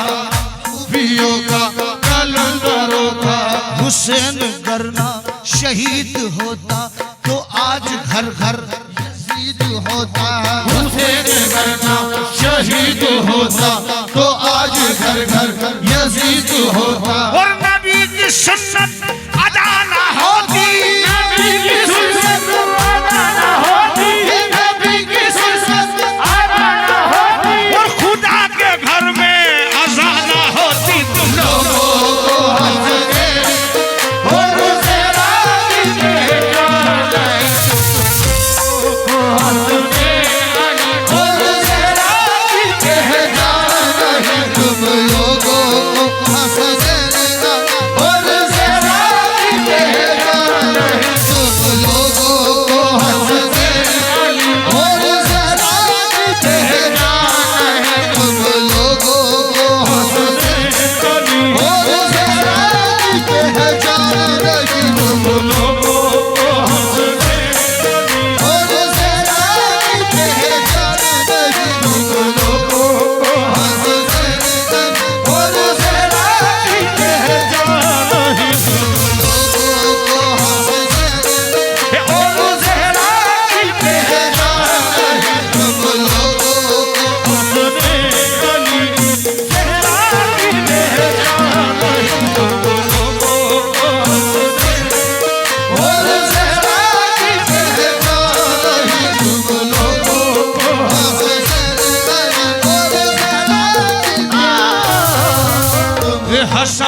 Speaker 2: सूफियों का कलंदरों का।
Speaker 1: हुसैन करना शहीद होता तो आज घर घर
Speaker 2: यजीद होता, हुसैन करना शहीद होता तो आज घर घर यजीद होता।
Speaker 1: और नबी की सुन्नत अदा ना होती,
Speaker 2: नबी की सुन्नत अदा न होती, नबी की सुन्नत अदा न होती।
Speaker 1: और खुदा के घर में अज़ा ना होती। तुम
Speaker 2: लोगों को हंसने और ज़रा की कहना, तुमको हंसने और ज़रा की कहना। तुम लोगों को हंसने और ज़रा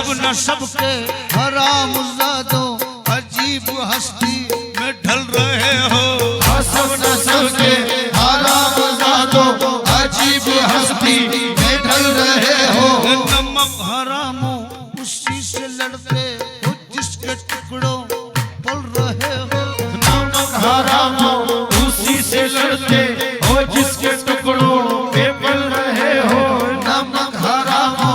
Speaker 1: सब न सबके हरामजादो अजीब हस्ती में ढल रहे हो।
Speaker 2: सब न सबके हरामजादो अजीब हस्ती में ढल रहे हो।
Speaker 1: नमक हरामो उसी से लड़ते हो जिसके टुकड़ों पल रहे हो।
Speaker 2: नमक हरामो उसी से लड़ते हो जिसके टुकड़ों पे पल रहे हो। नमक हरामो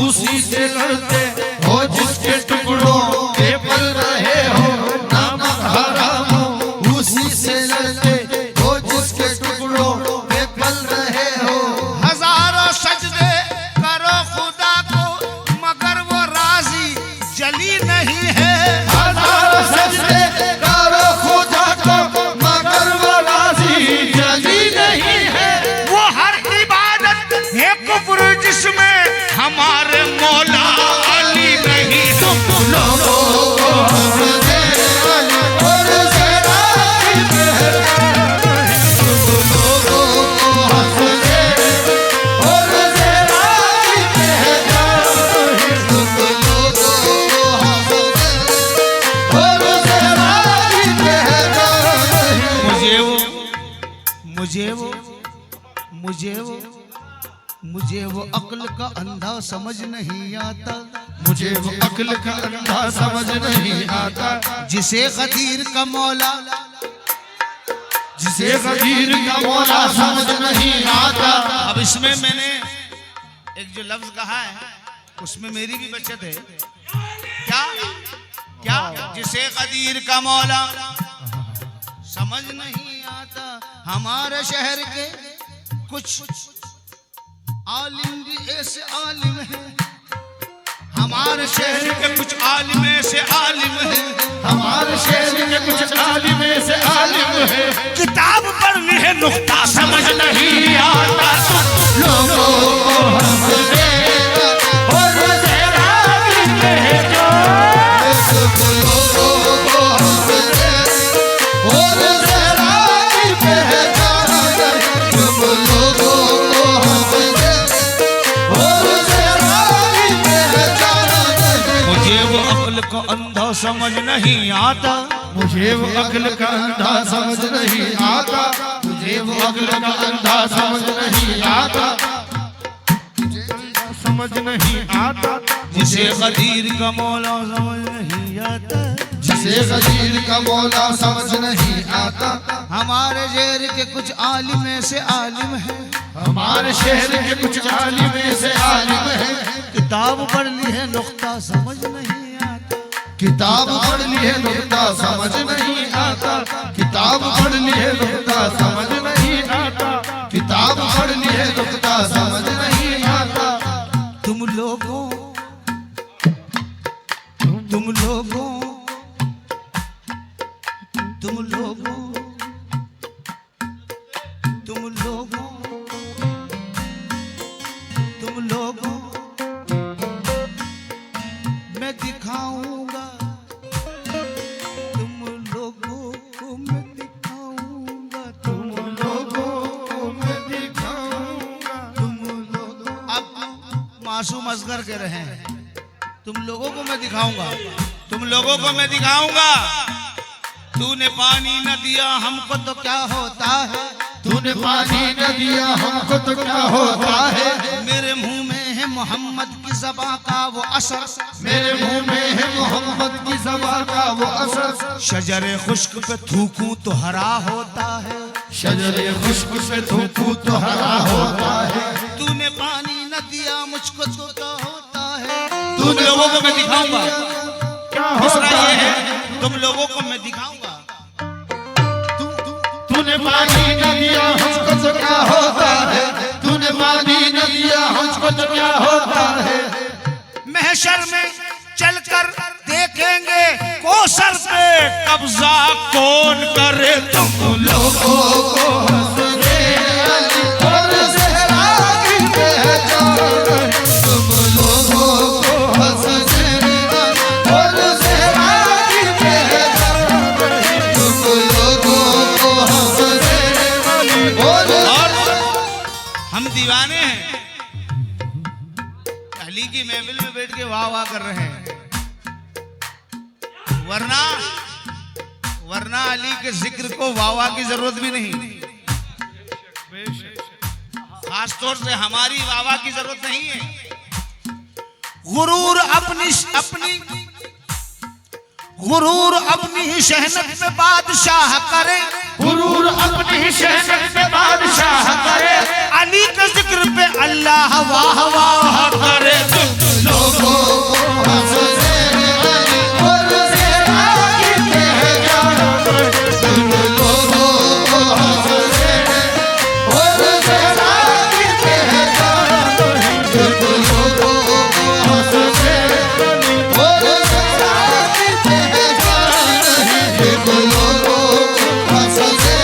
Speaker 2: उसी से लड़ते हो जिसके टुकड़ों पे पल रहे हो। नमक हरामो उसी से लड़ते हो जिसके टुकड़ों पे पल रहे हो।
Speaker 1: हजारों सजदे करो खुदा को मगर वो राजी जली नहीं है।
Speaker 2: हजारों सजदे करो खुदा को मगर वो राजी जली नहीं है।
Speaker 1: वो हर इबादत है कुफ्र जिसमें हमारे मौला अली नहीं है।
Speaker 2: लोगों को हंसदे और जरा लोगों को हंसदे और जरा लोगों को हंसदे और जरा
Speaker 1: मुझे वो अक्ल का अंधा समझ नहीं आता।
Speaker 2: मुझे वो अक्ल का अंधा समझ नहीं आता।
Speaker 1: जिसे गदीर का मौला
Speaker 2: जिसे गदीर का मौला समझ नहीं आता।
Speaker 1: अब इसमें मैंने एक जो लफ्ज कहा है उसमें मेरी भी बचत है। क्या क्या जिसे गदीर का मौला समझ नहीं आता। हमारे शहर के कुछ आलिम भी ऐसे आलिम हैं। हमारे शहर के कुछ आलिम ऐसे आलिम हैं।
Speaker 2: हमारे शहर के कुछ आलिम से आलिम है।
Speaker 1: किताब पढ़नी है नुक्ता समझ नहीं आता।
Speaker 2: लोगों को हंसदे और जरा जो लोगों को हंसदे और जरा लोगों को हंसदे और जरा
Speaker 1: मुझे वो अक्ल को अंधा समझ नहीं आता।
Speaker 2: मुझे वो अक्ल का अंधा समझ नहीं आता। मुझे वो अक्ल का अंधा समझ नहीं आता। समझ नहीं आता।
Speaker 1: जिसे गदीर का मौला समझ नहीं आता।
Speaker 2: जिसे गदीर का मौला समझ नहीं आता।
Speaker 1: हमारे शहर के कुछ आलिम ऐसे आलिम हैं।
Speaker 2: हमारे शहर के कुछ आलिम से आलिम है।
Speaker 1: किताब पढ़ ली है नुक्ता समझ नहीं आता।
Speaker 2: किताब पढ़ ली है नुक्ता समझ नहीं आता। किताब पढ़ ली है नुक्ता समझ नहीं आता। किताब पढ़ ली है नुक्ता समझ नहीं आता।
Speaker 1: तुम लोगों तुम लोगों तुम लोगों तुम लोगों तुम लोगों मैं दिखाऊंगा। तुम लोगों को मैं दिखाऊंगा। तुम
Speaker 2: लोगों को मैं दिखाऊंगा।
Speaker 1: तुम लोगों अब मासूम असगर के रहे हैं। तुम लोगों को मैं दिखाऊंगा। तुम लोगों को मैं दिखाऊंगा। तूने पानी न दिया हमको तो क्या होता है।
Speaker 2: तूने पानी न दिया हमको तो क्या होता है।
Speaker 1: मेरे मुंह में है मोहम्मद की ज़बां का वो असर।
Speaker 2: मेरे मुंह में है मोहम्मद की ज़बां का वो असर।
Speaker 1: शजरे खुश्क पे थूकूं तो हरा होता है।
Speaker 2: शजरे खुश्क पे थूकूं तो हरा होता है।
Speaker 1: तूने पानी न दिया मुझको तो क्या होता है।
Speaker 2: तुम
Speaker 1: लोगों को मैं दिखाऊंगा।
Speaker 2: क्या
Speaker 1: दूसरा
Speaker 2: होता
Speaker 1: ये
Speaker 2: है।
Speaker 1: है तुम लोगों को मैं दिखाऊंगा।
Speaker 2: तूने पानी न दिया हमको तो क्या होता है। तूने पानी न दिया हमको तो क्या होता है।
Speaker 1: महशर में चलकर देखेंगे कौसर पे कब्जा कौन करे। तुम
Speaker 2: लोगों को हंसदे और ज़हरा की पहचान। तुम लोगों को हंसदे और ज़हरा की पहचान। तुम लोगों को हंसदे और
Speaker 1: हम दीवाने हैं। अली की महफिल में बैठ के वाह वाह कर रहे हैं, वरना अली के जिक्र को वाह वाह की जरूरत भी नहीं। खास तौर से हमारी वाह वाह की जरूरत नहीं है। गुरूर अपनी ही शहनत में बादशाह करे,
Speaker 2: गुरूर अपनी ही शहनत में बादशाह करे,
Speaker 1: अली के जिक्र पे अल्लाह वाह वाह करे।
Speaker 2: लोगों को हंसते अली और ज़रा गिरते हैं जान, लोगों को हंसते और ज़रा गिरते हैं जान, लोगों को हंसते और ज़रा गिरते हैं जान, लोगों को हंसते।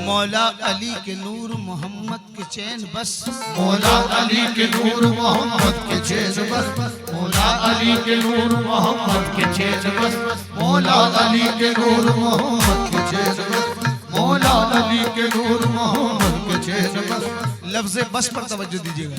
Speaker 1: मौला अली के नूर मोहम्मद के चैन बस,
Speaker 2: मौला अली के नूर मोहम्मद के चैन बस, मौला अली के नूर मोहम्मद के चैन बस, मौला अली के नूर मोहम्मद के चैन बस, मौला अली के नूर मोहम्मद के चैन बस।
Speaker 1: लफ्ज़ बस पर तवज्जो दीजिएगा।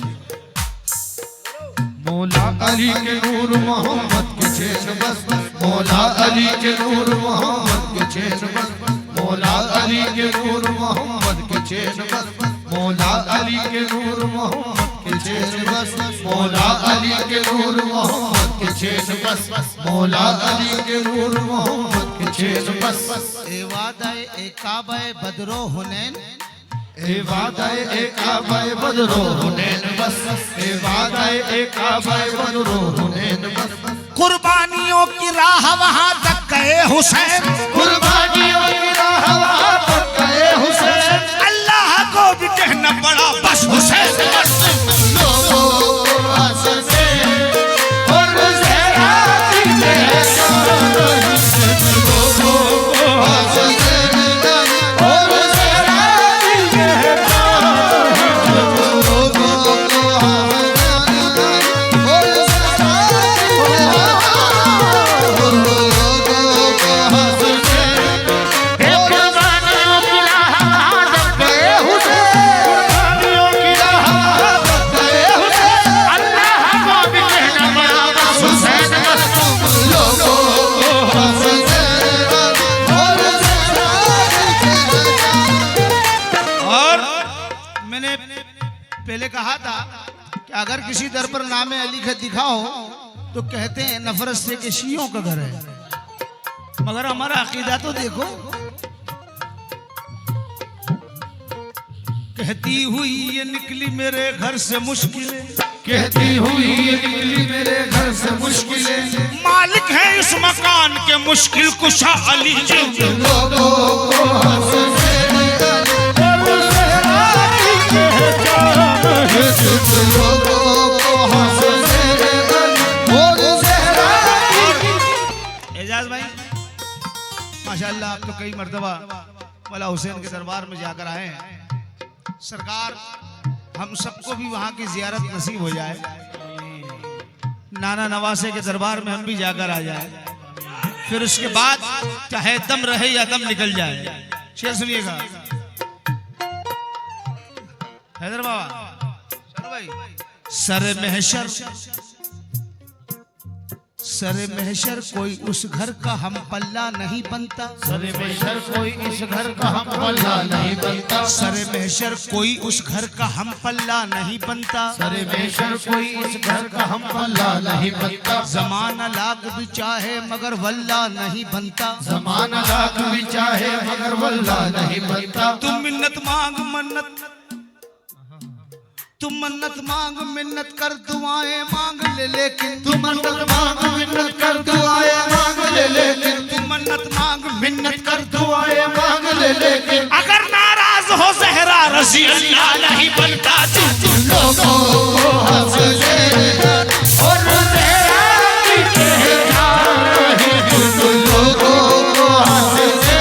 Speaker 2: मौला अली के नूर मोहम्मद के चैन बस, मौला अली के नूर मोहम्मद के चैन बस, मौला अली के नूर मोहम्मद के चैन बस, मौला अली के नूर मोहम्मद के चैन बस, मौला अली के नूर मोहम्मद के चैन बस, मौला अली के नूर मोहम्मद के चैन बस।
Speaker 1: ए वादाए ए काबा बदरो हुनैन,
Speaker 2: ए वादाए ए काबा बदरो हुनैन बस, ए वादाए ए काबा बदरो हुनैन बस,
Speaker 1: कुर्बानियों की राह वहां तक गए हुसैन,
Speaker 2: कुर्बानियों की राह वहां तक गए हुसैन,
Speaker 1: अल्लाह को भी कहना पड़ा बस हुसैन बस।
Speaker 2: लोगों को हंसते और ज़रा गिरते हैं जान, लोगों को हंसते और ज़रा गिरते हैं जान, लोगों को हंसते और ज़रा गिरते हैं जान, लोगों को हंसते। हे कुर्बानियों की राह वहां तक गए हुसैन, कुर्बानियों की राह वहां तक गए हुसैन, अल्लाह को भी कहना पड़ा बस हुसैन बस, लोगों को हंसते और ज़रा गिरते हैं जान।
Speaker 1: और मैंने पहले कहा था कि अगर किसी दर पर नामे अली का दिखाओ तो कहते हैं नफरत से कि शियों का घर है, मगर हमारा अकीदा तो देखो। कहती हुई ये निकली मेरे घर से मुश्किलें,
Speaker 2: कहती हुई ये निकली मेरे घर से मुश्किलें,
Speaker 1: मालिक है इस मकान के मुश्किल कुशा अली जी।
Speaker 2: लोगों को हंसते और ज़रा गिरते हैं जान, लोगों को हंसते और ज़रा गिरते।
Speaker 1: एजाज भाई माशाल्लाह, आप तो कई मर्तबा मौला हुसैन के दरबार में जाकर आए हैं। सरकार हम सबको भी वहाँ की जियारत नसीब हो जाए, नाना नवासे के दरबार में हम भी जाकर आ जाए, फिर उसके बाद चाहे दम रहे या दम निकल जाए। शेर सुनिएगा हैदर बाबा, चलो भाई। सरे महशर कोई उस घर का हम पल्ला नहीं बनता,
Speaker 2: सरे महशर कोई इस घर का हम पल्ला नहीं बनता,
Speaker 1: सरे महशर कोई उस घर का हम पल्ला नहीं बनता,
Speaker 2: सरे महशर कोई इस घर का हम पल्ला नहीं बनता,
Speaker 1: जमाना लाख भी चाहे मगर वल्ला नहीं बनता,
Speaker 2: ज़माना लाख भी चाहे मगर वल्ला नहीं बनता।
Speaker 1: तुम मिन्नत मांग मिन्नत कर दुआएं मांग ले, लेकिन
Speaker 2: तू मन्नत मांग मिन्नत कर दुआएं मांग ले, लेकिन
Speaker 1: तुम मन्नत मांग
Speaker 2: मिन्नत कर दुआएं मांग ले, लेकिन
Speaker 1: अगर नाराज हो ज़हरा रज़ी अल्लाह नहीं बनता।
Speaker 2: लोगों को हंसते और ज़रा गिरते हैं जान, लोगों को हंसते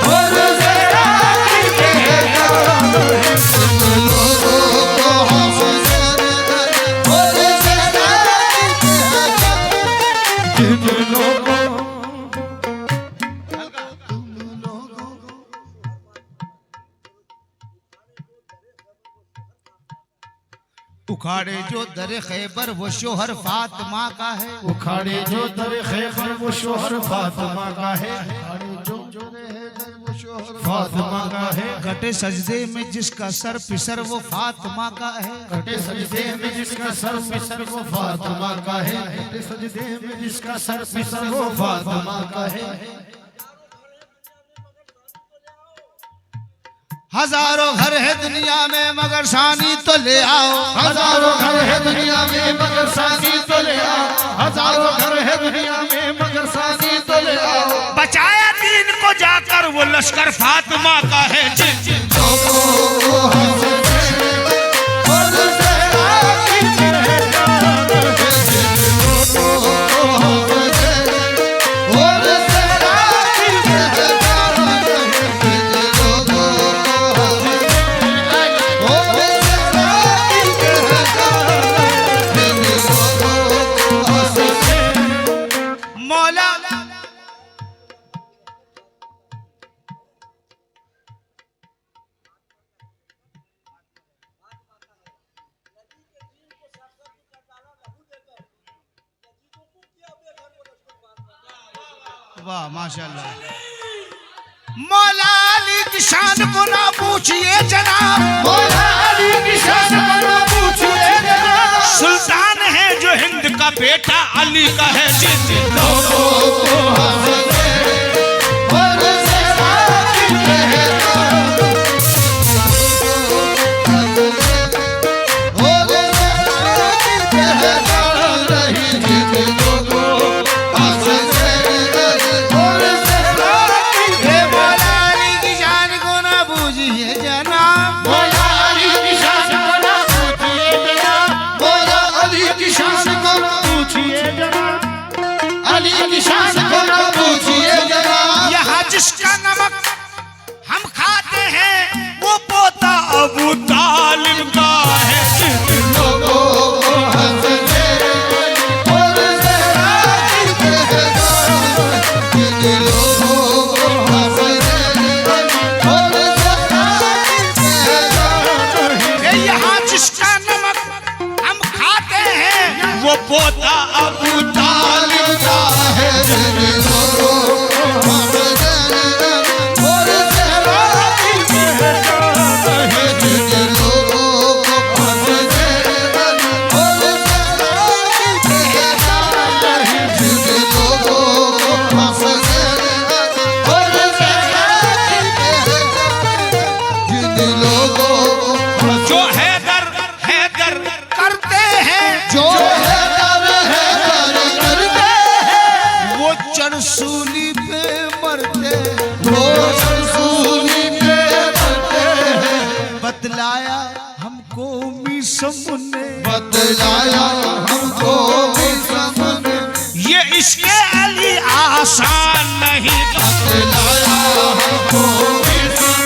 Speaker 2: और ज़रा गिरते हैं जान, लोगों को हंसते और ज़रा गिरते हैं जान, जिन लोगों
Speaker 1: उखाड़े जो दर खैबर वो शोहर फातिमा का है।
Speaker 2: उखाड़े जो दर खैबर वो शोहर फातिमा का है। फातिमा का है।
Speaker 1: कटे सजदे में जिसका सर पिसर वो फातिमा का है।
Speaker 2: कटे सजदे में जिसका सर पिसर वो फातिमा का है। कटे सजदे में जिसका सर पिसर वो फातिमा का है।
Speaker 1: हजारों घर है दुनिया में मगर सानी तो ले आओ।
Speaker 2: हजारों घर है दुनिया में मगर सानी तो ले आओ। हजारों घर है दुनिया में मगर सानी तो ले आओ।
Speaker 1: बचाया दीन को जाकर वो लश्कर फातिमा का है। जिन जिन वाह माशाल्लाह। मौला अली की शान को ना पूछिए जनाब।
Speaker 2: मौला अली की शान को ना पूछिए जनाब।
Speaker 1: सुल्तान है जो हिंद का बेटा अली का है। जिन जिन लोगों को जिसका नमक हम खाते हैं वो पोता अबू तालिब का है।
Speaker 2: लोगों को हंसते और लोगों को हंसते
Speaker 1: यहाँ जिसका नमक हम खाते हैं वो पोता अबू तालिब का है। सूली पे मरते हो, सूली पे मरते हैं। बतलाया हमको मिसम ने,
Speaker 2: बतलाया हमको मिसम ने।
Speaker 1: ये इसके अली आसान नहीं।
Speaker 2: बतलाया हमको मिसम,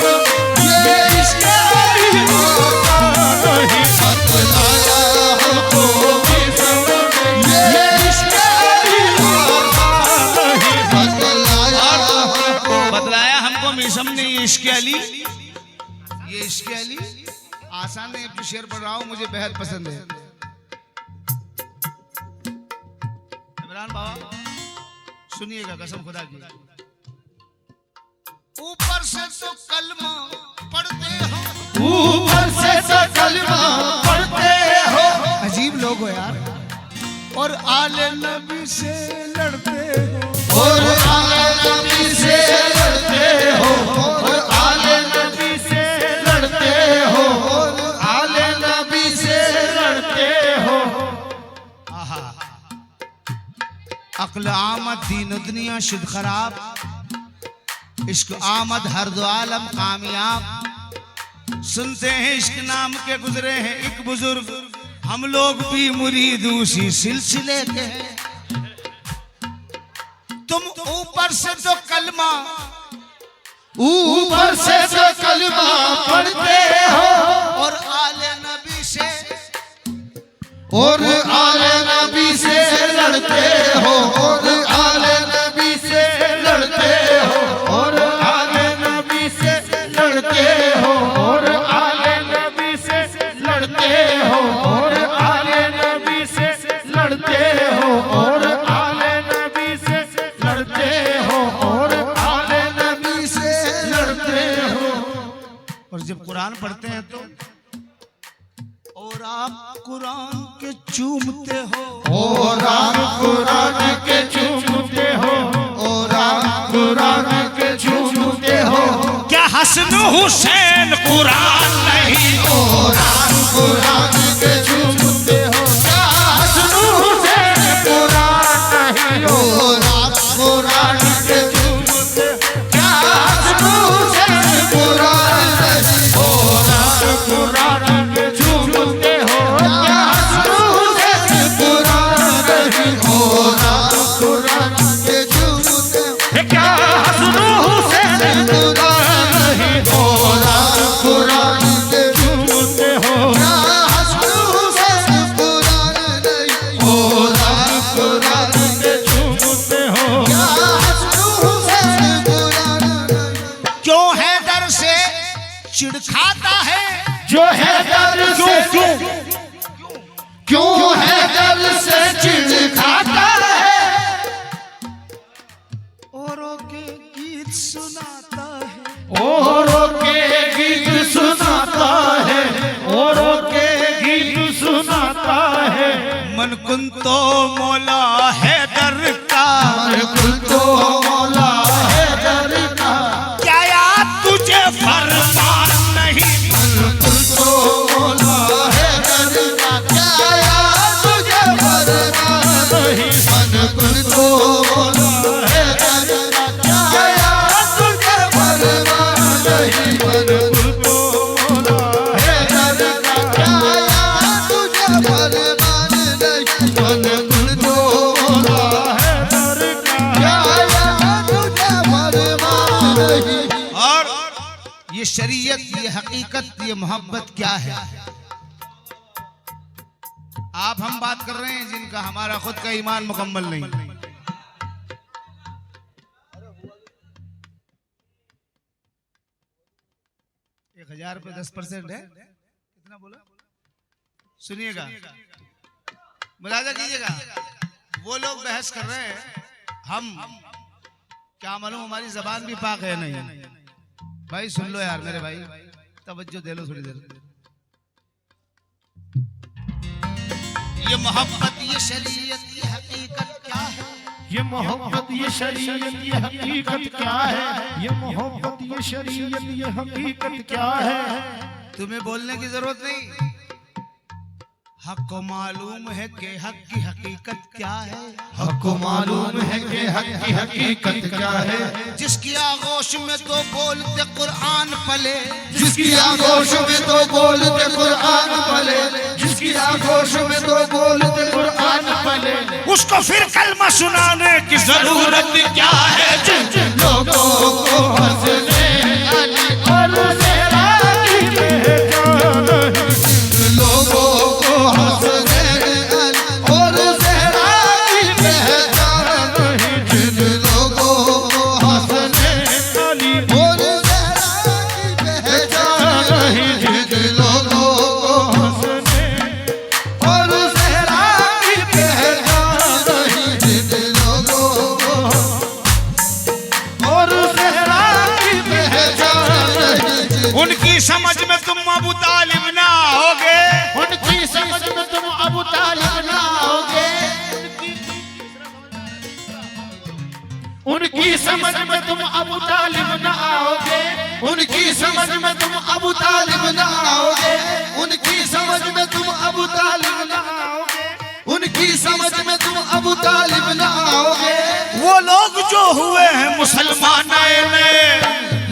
Speaker 2: ये इसके अली आसान नहीं। बतलाया हमको मिसम, ये इसके अली
Speaker 1: बतलाया हमको मिसम ने। ये इश्क़ अली, ये इश्क़ अली आसान नहीं। एक शेर पढ़ रहा हूं, मुझे बेहद पसंद है। इमरान बाबा सुनिएगा, कसम खुदा की। ऊपर से तो कलमा पढ़ते हो,
Speaker 2: ऊपर से तो कलमा पढ़ते हो।
Speaker 1: अजीब लोग हो यार। और आले नबी से लड़ते हो,
Speaker 2: और आले नबी से लड़ते हो। और आले नबी से लड़ते हो। और आले नबी से लड़ते हो।
Speaker 1: आहा। अक्ल आमद दीन दुनिया शुद्ध खराब, इश्क आमद हर दो आलम कामयाब। सुनते हैं इश्क नाम के गुजरे हैं एक बुजुर्ग, हम लोग भी मुरीद उसी सिलसिले के हैं। तुम ऊपर से तो कलमा,
Speaker 2: ऊपर से तो कलमा पढ़ते हो।
Speaker 1: और आले नबी से,
Speaker 2: और आले नबी से लड़ते हो। और आले नबी से लड़ते हो। और आले नबी से लड़ते हो। और आले नबी से लड़ते हो। और
Speaker 1: और आप कुरान के चूमते हो,
Speaker 2: और आप कुरान के चूमते हो, और आप कुरान के चूमते हो।
Speaker 1: क्या हसन हुसैन कुरान नहीं?
Speaker 2: और आप कुरान के चूमते हो, क्या हसन हुसैन कुरान नहीं? और आप कुरान के चूमते हो, क्या हसन हुसैन कुरान नहीं? और आप कुरान के चूमते हो, क्या हसन हुसैन कुरान नहीं? और आप कुरान के चूमते हो, क्या हसन हुसैन कुरान नहीं? और आप कुरान के चूमते हो, क्या हसन हुसैन कुरान नहीं? और आप कुरान के चूमते हो, क्या हसन हुसैन कुरान नहीं?
Speaker 1: क्यों हैदर से चिढ़ खाता है?
Speaker 2: जो है दर से क्यों है दर से चिढ़ खाता है?
Speaker 1: औरों के गीत सुनाता है,
Speaker 2: औरों के गीत सुनाता है, औरों के गीत सुनाता है।
Speaker 1: मन कुन तो मौला हैदर का,
Speaker 2: कुल तो मौला है दर का,
Speaker 1: क्या याद तुझे फरमान नहीं?
Speaker 2: कुल तो मौला है दर का, क्या याद तुझे फरमान नहीं? मन कुल तो मौला है दर का, क्या याद तुझे फरमान नहीं? मन कुल तो मौला है दर का, क्या याद तुझे फरमान नहीं? मन कुल तो मौला है दर का, क्या याद तुझे फरमान नहीं?
Speaker 1: और ये शरीयत, ये हकीकत, ये मोहब्बत क्या है? आप हम बात कर रहे हैं जिनका हमारा खुद का ईमान मुकम्मल नहीं। 1000 पे 10% है, कितना बोला? सुनिएगा, मुलाजा कीजिएगा। वो लोग बहस कर रहे हैं, हम क्या मालूम हमारी जबान भी पाक है नहीं। भाई सुन लो यार मेरे भाई, तवज्जो दे लो थोड़ी देर। ये मोहब्बत, ये शरीयत, ये हकीकत क्या है?
Speaker 2: ये मोहब्बत, ये शरीयत, ये हकीकत क्या है? ये मोहब्बत, ये शरीयत, ये हकीकत क्या है?
Speaker 1: तुम्हें बोलने की जरूरत नहीं। हक को मालूम है कि हक की हकीकत क्या है।
Speaker 2: हक को मालूम है कि हक की हकीकत क्या है।
Speaker 1: जिसकी आगोश में तो बोलते कुरान पले,
Speaker 2: जिसकी आगोश में तो बोलते कुरान पले, जिसकी आगोश में तो बोलते कुरान पले,
Speaker 1: उसको फिर कलमा सुनाने की जरूरत क्या है?
Speaker 2: जिन जिन लोगों को हंसने अली और ज़हरा की पहचान है, जिन लोगों को हंसने अली और ज़हरा की पहचान है, जिन लोगों को हंसने अली और ज़हरा की पहचान है, जिन लोगों को हंसने और ज़हरा की पहचान है, जिन लोगों को और ज़हरा की पहचान है।
Speaker 1: उनकी समझ में तुम अबू तालिब ना होगे,
Speaker 2: उनकी समझ में तुम अबू तालिब ना होगे, उनकी समझ में तुम अबू तालिब ना आओगे, उनकी समझ में तुम अबू तालिब ना आओगे, उनकी समझ में तुम अबू तालिब ना आओगे, उनकी समझ में तुम अबू तालिब ना आओगे।
Speaker 1: वो लोग जो हुए हैं मुसलमान में,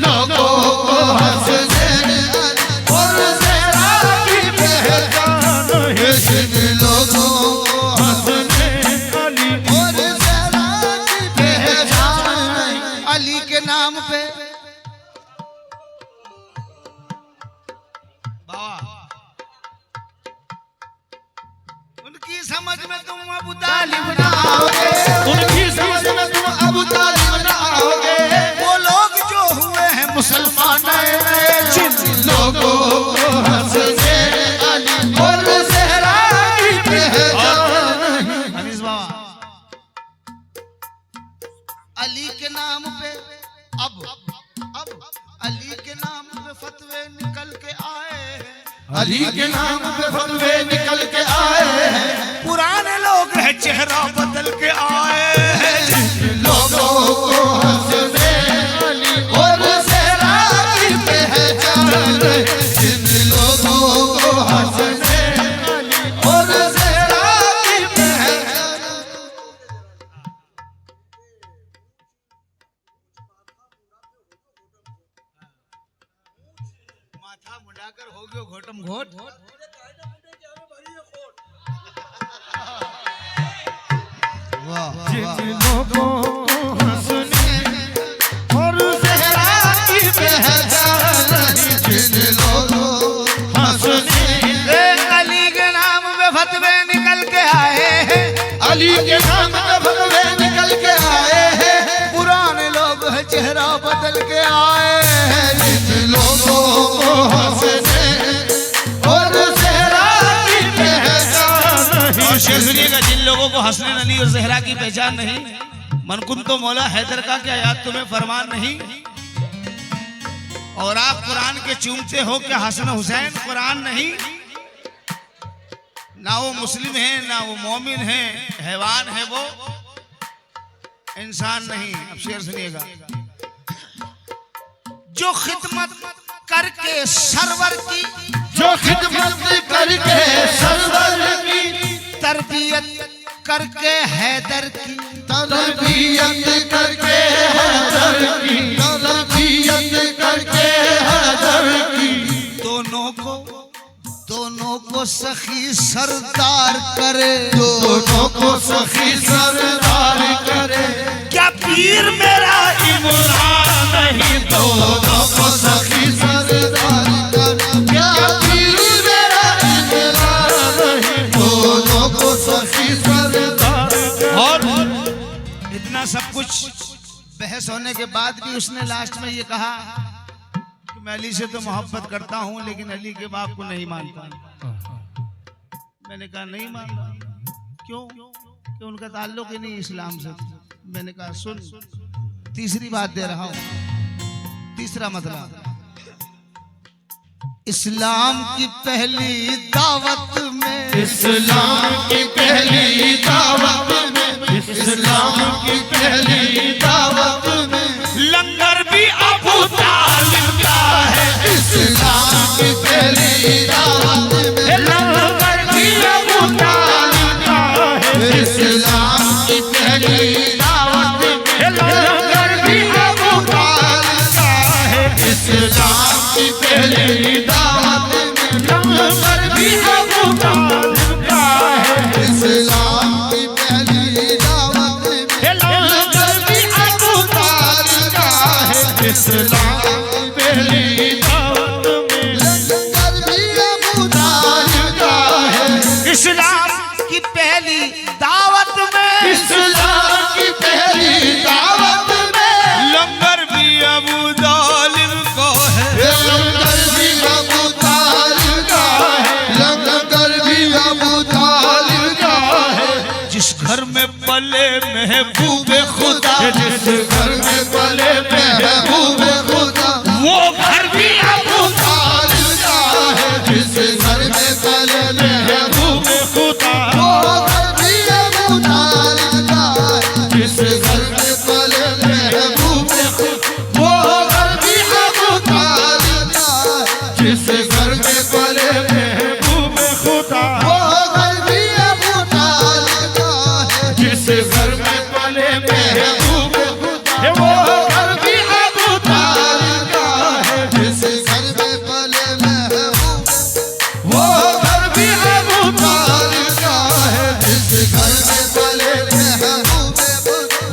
Speaker 2: लोगों को हंसने और ज़हरा की पहचान है, जिन लोगों को हंसने अली और ज़हरा की पहचान है।
Speaker 1: अली के नाम पे बाबा, उनकी समझ में तुम अबू तालिब ना
Speaker 2: आओगे, उनकी समझ में तुम अबू तालिब ना आओगे।
Speaker 1: वो लोग जो हुए हैं मुसलमान में,
Speaker 2: जिन लोगों को हंसने अली और ज़हरा की पहचान है।
Speaker 1: हनीस बाबा, अली के नाम पे अब अली के नाम पे फतवे निकल के आए हैं,
Speaker 2: अली के नाम पे फतवे निकल के आए हैं,
Speaker 1: पुराने लोग हैं चेहरा बदल के आए हैं।
Speaker 2: जिन लोगों को हंसने अली और ज़हरा की पहचान है, जिन लोगों को हंसने अली और ज़हरा की पहचान।
Speaker 1: माथा मुंडाकर हो गयो घोटम घोट।
Speaker 2: जिन लोगों को हंसने और ज़हरा की पहचान है, जिन लोगों को हंसने
Speaker 1: अली के नाम पे फतवे निकल के आए हैं,
Speaker 2: अली के नाम पे फतवे निकल के आए हैं,
Speaker 1: पुराने लोग हैं चेहरा बदल के आए हैं।
Speaker 2: जिन लोगों को हंसने और ज़हरा की पहचान है।
Speaker 1: और शेर सुनिएगा, जिन लोगों को हसनैन अली और ज़हरा की पहचान नहीं, मनकुन तो मौला हैदर का क्या याद तुम्हें फरमान नहीं। और आप कुरान के चूमते हो क्या हसन हुसैन कुरान नहीं। ना वो मुस्लिम है ना वो मोमिन है, हैवान है वो, इंसान नहीं। अब शेर सुनिएगा, जो खिदमत करके सरवर की,
Speaker 2: जो खिदमत करके सरवर की,
Speaker 1: तरबियत करके हैदर की,
Speaker 2: तरबियत करके हैदर की, तरबियत करके हैदर की,
Speaker 1: दोनों को सखी सरदार करे,
Speaker 2: दोनों को सखी सरदार करे।
Speaker 1: क्या पीर मेरा इमरान नहीं,
Speaker 2: दोनों को सखी सरदार करे। क्या पीर मेरा इमरान नहीं, दोनों को सखी सरदार करे।
Speaker 1: और इतना सब कुछ बहस होने के बाद भी उसने लास्ट में ये कहा कि मैं अली से तो मोहब्बत करता हूं लेकिन अली के बाप को नहीं मानता। मैंने कहा नहीं मानता क्यों? कि उनका ताल्लुक ही नहीं इस्लाम से। मैंने कहा सुन, तीसरी बात दे रहा हूं, तीसरा मतलब, इस्लाम की पहली दावत में,
Speaker 2: इस्लाम की पहली दावत में, इस्लाम की पहली दावत में
Speaker 1: लंगर भी अबू तालिब का है।
Speaker 2: इस्लाम की पहली दावत में लंगर भी अबू तालिब का है। इस्लाम की पहली दावत में लंगर भी अबू तालिब का है। इस्लाम की पहली दावत में लंगर भी अबू तालिब का है। इस्लाम की पहली दावत में लंगर भी अबू तालिब का है। इस्लाम की पहली दावत में लंगर भी अबू तालिब का है।
Speaker 1: इस्लाम की पहली दावत में,
Speaker 2: इस्लाम की पहली दावत में
Speaker 1: लंगर भी अबू तालिब को है।
Speaker 2: लंगर भी अबू तालिब का है। लंगर भी अबू तालिब का है।
Speaker 1: जिस घर में पले महबूब खुदा,
Speaker 2: जिस घर में पले महबूब खुदा,
Speaker 1: वो घर भी अबू
Speaker 2: तालिब का है। जिस घर में पले महबूब
Speaker 1: खुदा,
Speaker 2: वो घर भी अबू तालिब का है। जिस घर में पले महबूब खुदा, वो घर भी अबू तालिब का है। जिस घर में पले महबूब खुदा, वो घर भी अबू तालिब का है। जिस घर में पले महबूब खुदा, वो घर भी अबू तालिब का है। जिस घर में पले महबूब, वो घर भी अबू तालिब का है। जिस घर में पले महबूब,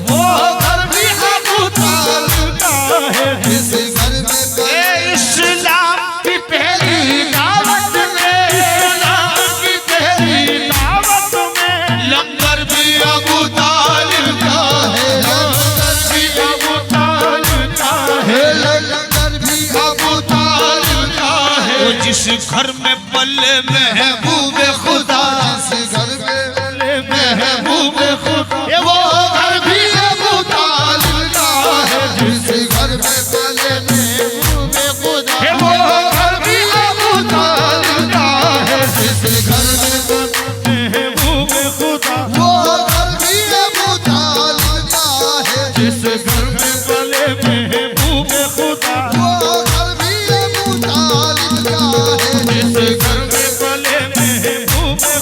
Speaker 2: वो घर भी अबू तालिब का है। जिस घर में पले
Speaker 1: इस्लाम
Speaker 2: की पहली दावत में, इस्लाम की पहली दावत में
Speaker 1: लंगर भी
Speaker 2: अबू तालिब का है। लंगर भी अबू तालिब का है। लंगर भी अबू तालिब का है।
Speaker 1: वो जिस घर में पले महबूब खुदा,
Speaker 2: जिस घर में पले महबूब खुदा, वो घर भी अबू तालिब का है। जिस घर में पले महबूब खुदा, वो घर भी अबू तालिब का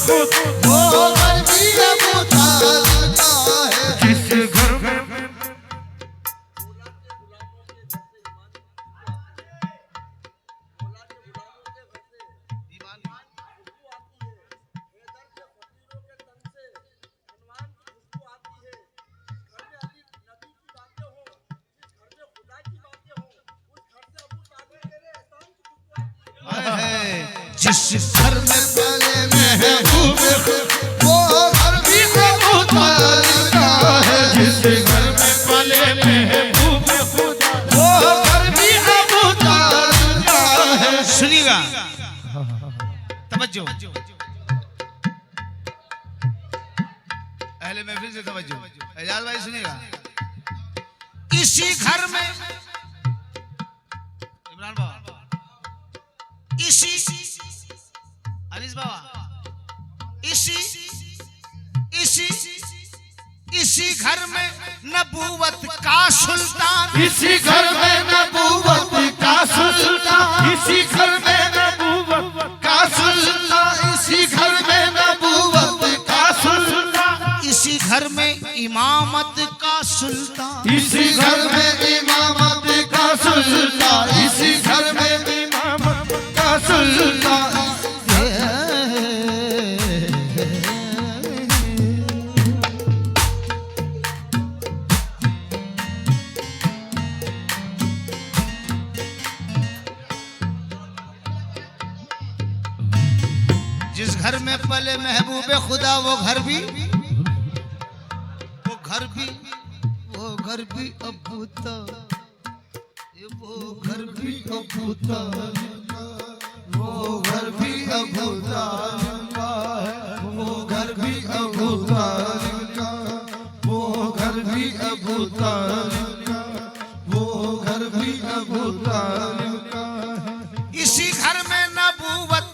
Speaker 2: खुदा वो घर भी अबू तालिब का है। जिस घर में जिस घर में पले महबूब वो घर भी अबू तालिब का है। जिस घर में पले महबूब खुदा वो घर भी अबू तालिब का है।
Speaker 1: सुनिएगा, तवज्जो, अहले महफिल से तवज्जो, एजाज भाई सुनिएगा। इसी घर में इमरान बाबा, इसी अनीस बाबा, इसी घर में नबूवत का सुल्तान,
Speaker 2: इसी घर में नबूवत का सुल्तान, इसी घर में नबूवत का सुल्तान, इसी घर में नबूवत का सुल्तान,
Speaker 1: इसी घर में इमामत का सुल्तान,
Speaker 2: इसी घर में इमामत का सुल्तान, इसी घर में इमामत का सुल्तान।
Speaker 1: जिस घर में पले महबूब खुदा वो घर भी अबू तालिब, वो घर भी अबू तालिब,
Speaker 2: वो घर भी अबू तालिब का है। वो घर भी अबू तालिब का, वो घर भी अबू तालिब का, वो घर भी अबू तालिब का है।
Speaker 1: इसी घर में नबूवत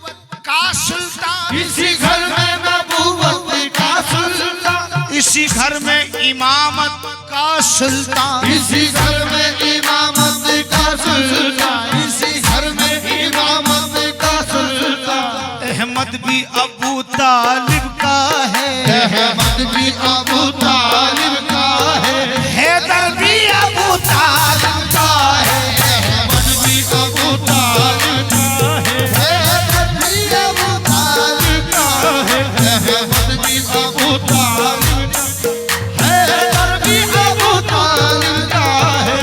Speaker 1: का सुल्तान,
Speaker 2: इसी घर में नबूवत का सुल्तान,
Speaker 1: इसी घर में इमामत का सुल्तान,
Speaker 2: इसी घर में इमामत का सुल्तान, इसी घर में इमामत का सुल्तान।
Speaker 1: अहमद भी अबू तालिब का है,
Speaker 2: अहमद भी अबू तालिब का है,
Speaker 1: हैदर भी अबू तालिब का है,
Speaker 2: अहमद भी अबू तालिब का है, हैदर भी अबू तालिब का है, अहमद भी अबू तालिब, हैदर भी अबू तालिब का है।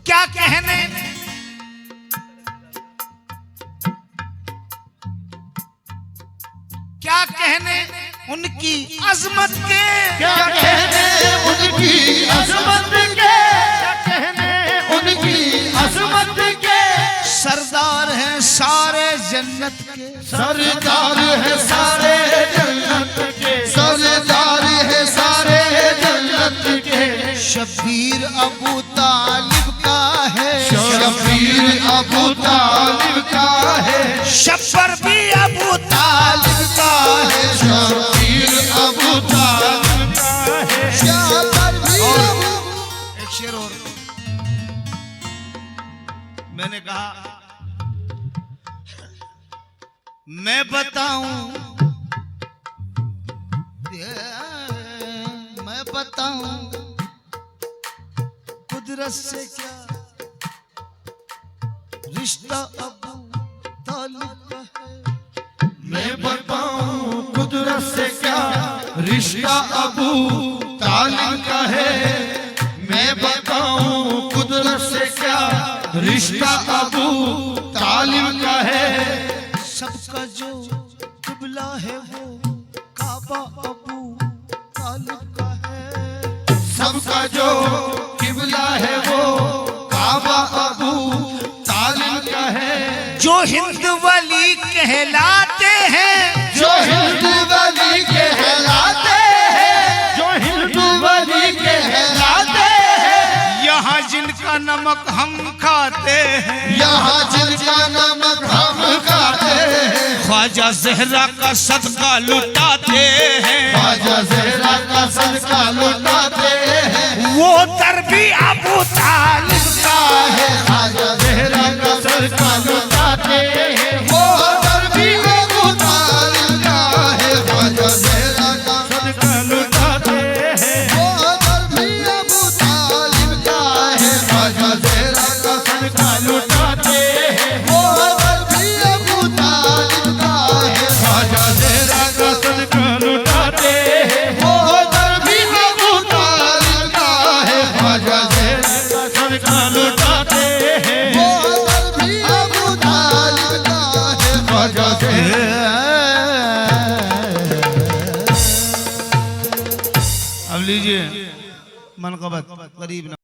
Speaker 1: क्या कहने क्या कहने उनकी अजमत के,
Speaker 2: क्या कहने उनकी अजमत के, क्या कहने उनकी अजमत के।
Speaker 1: सरदार हैं सारे जन्नत के,
Speaker 2: सरदार है सारे जन्नत के, सरदार है सारे जन्नत के।
Speaker 1: शबीर अबू तालिब का है,
Speaker 2: शबीर अबू तालिब का है,
Speaker 1: शब्बर भी अबू तालिब का है,
Speaker 2: शबीर अबू तालिब का है, शब्बर भी अबू।
Speaker 1: एक शेर और मैंने कहा, मैं बताऊं कुदरत से क्या रिश्ता अबू तालिब का है।
Speaker 2: मैं बताऊं कुदरत से क्या रिश्ता अबू तालिब का है। मैं बताऊं कुदरत से क्या रिश्ता अबू तालिब का है।
Speaker 1: सबका जो किबला है वो काबा अबू तालिब का है।
Speaker 2: सबका जो किबला है वो काबा अबू तालिब का है।
Speaker 1: जो हिंद वली कहलाते हैं,
Speaker 2: जो हिंदू वली कहलाते हैं, जो हिंदू वली कहलाते हैं।
Speaker 1: यहाँ जिनका नमक हम खाते हैं,
Speaker 2: यहाँ जिनका नमक हम खाते हैं।
Speaker 1: ख्वाजा ज़हरा का सदका लुटाते हैं,
Speaker 2: ख्वाजा ज़हरा का सदका लुटाते हैं।
Speaker 1: वो दर भी अबू तालिब का है।
Speaker 2: ख्वाजा ज़हरा का सदका लुटाते हैं। वो दर भी अबू तालिब रोजो से
Speaker 1: अब लीजिए मनकबत गरीब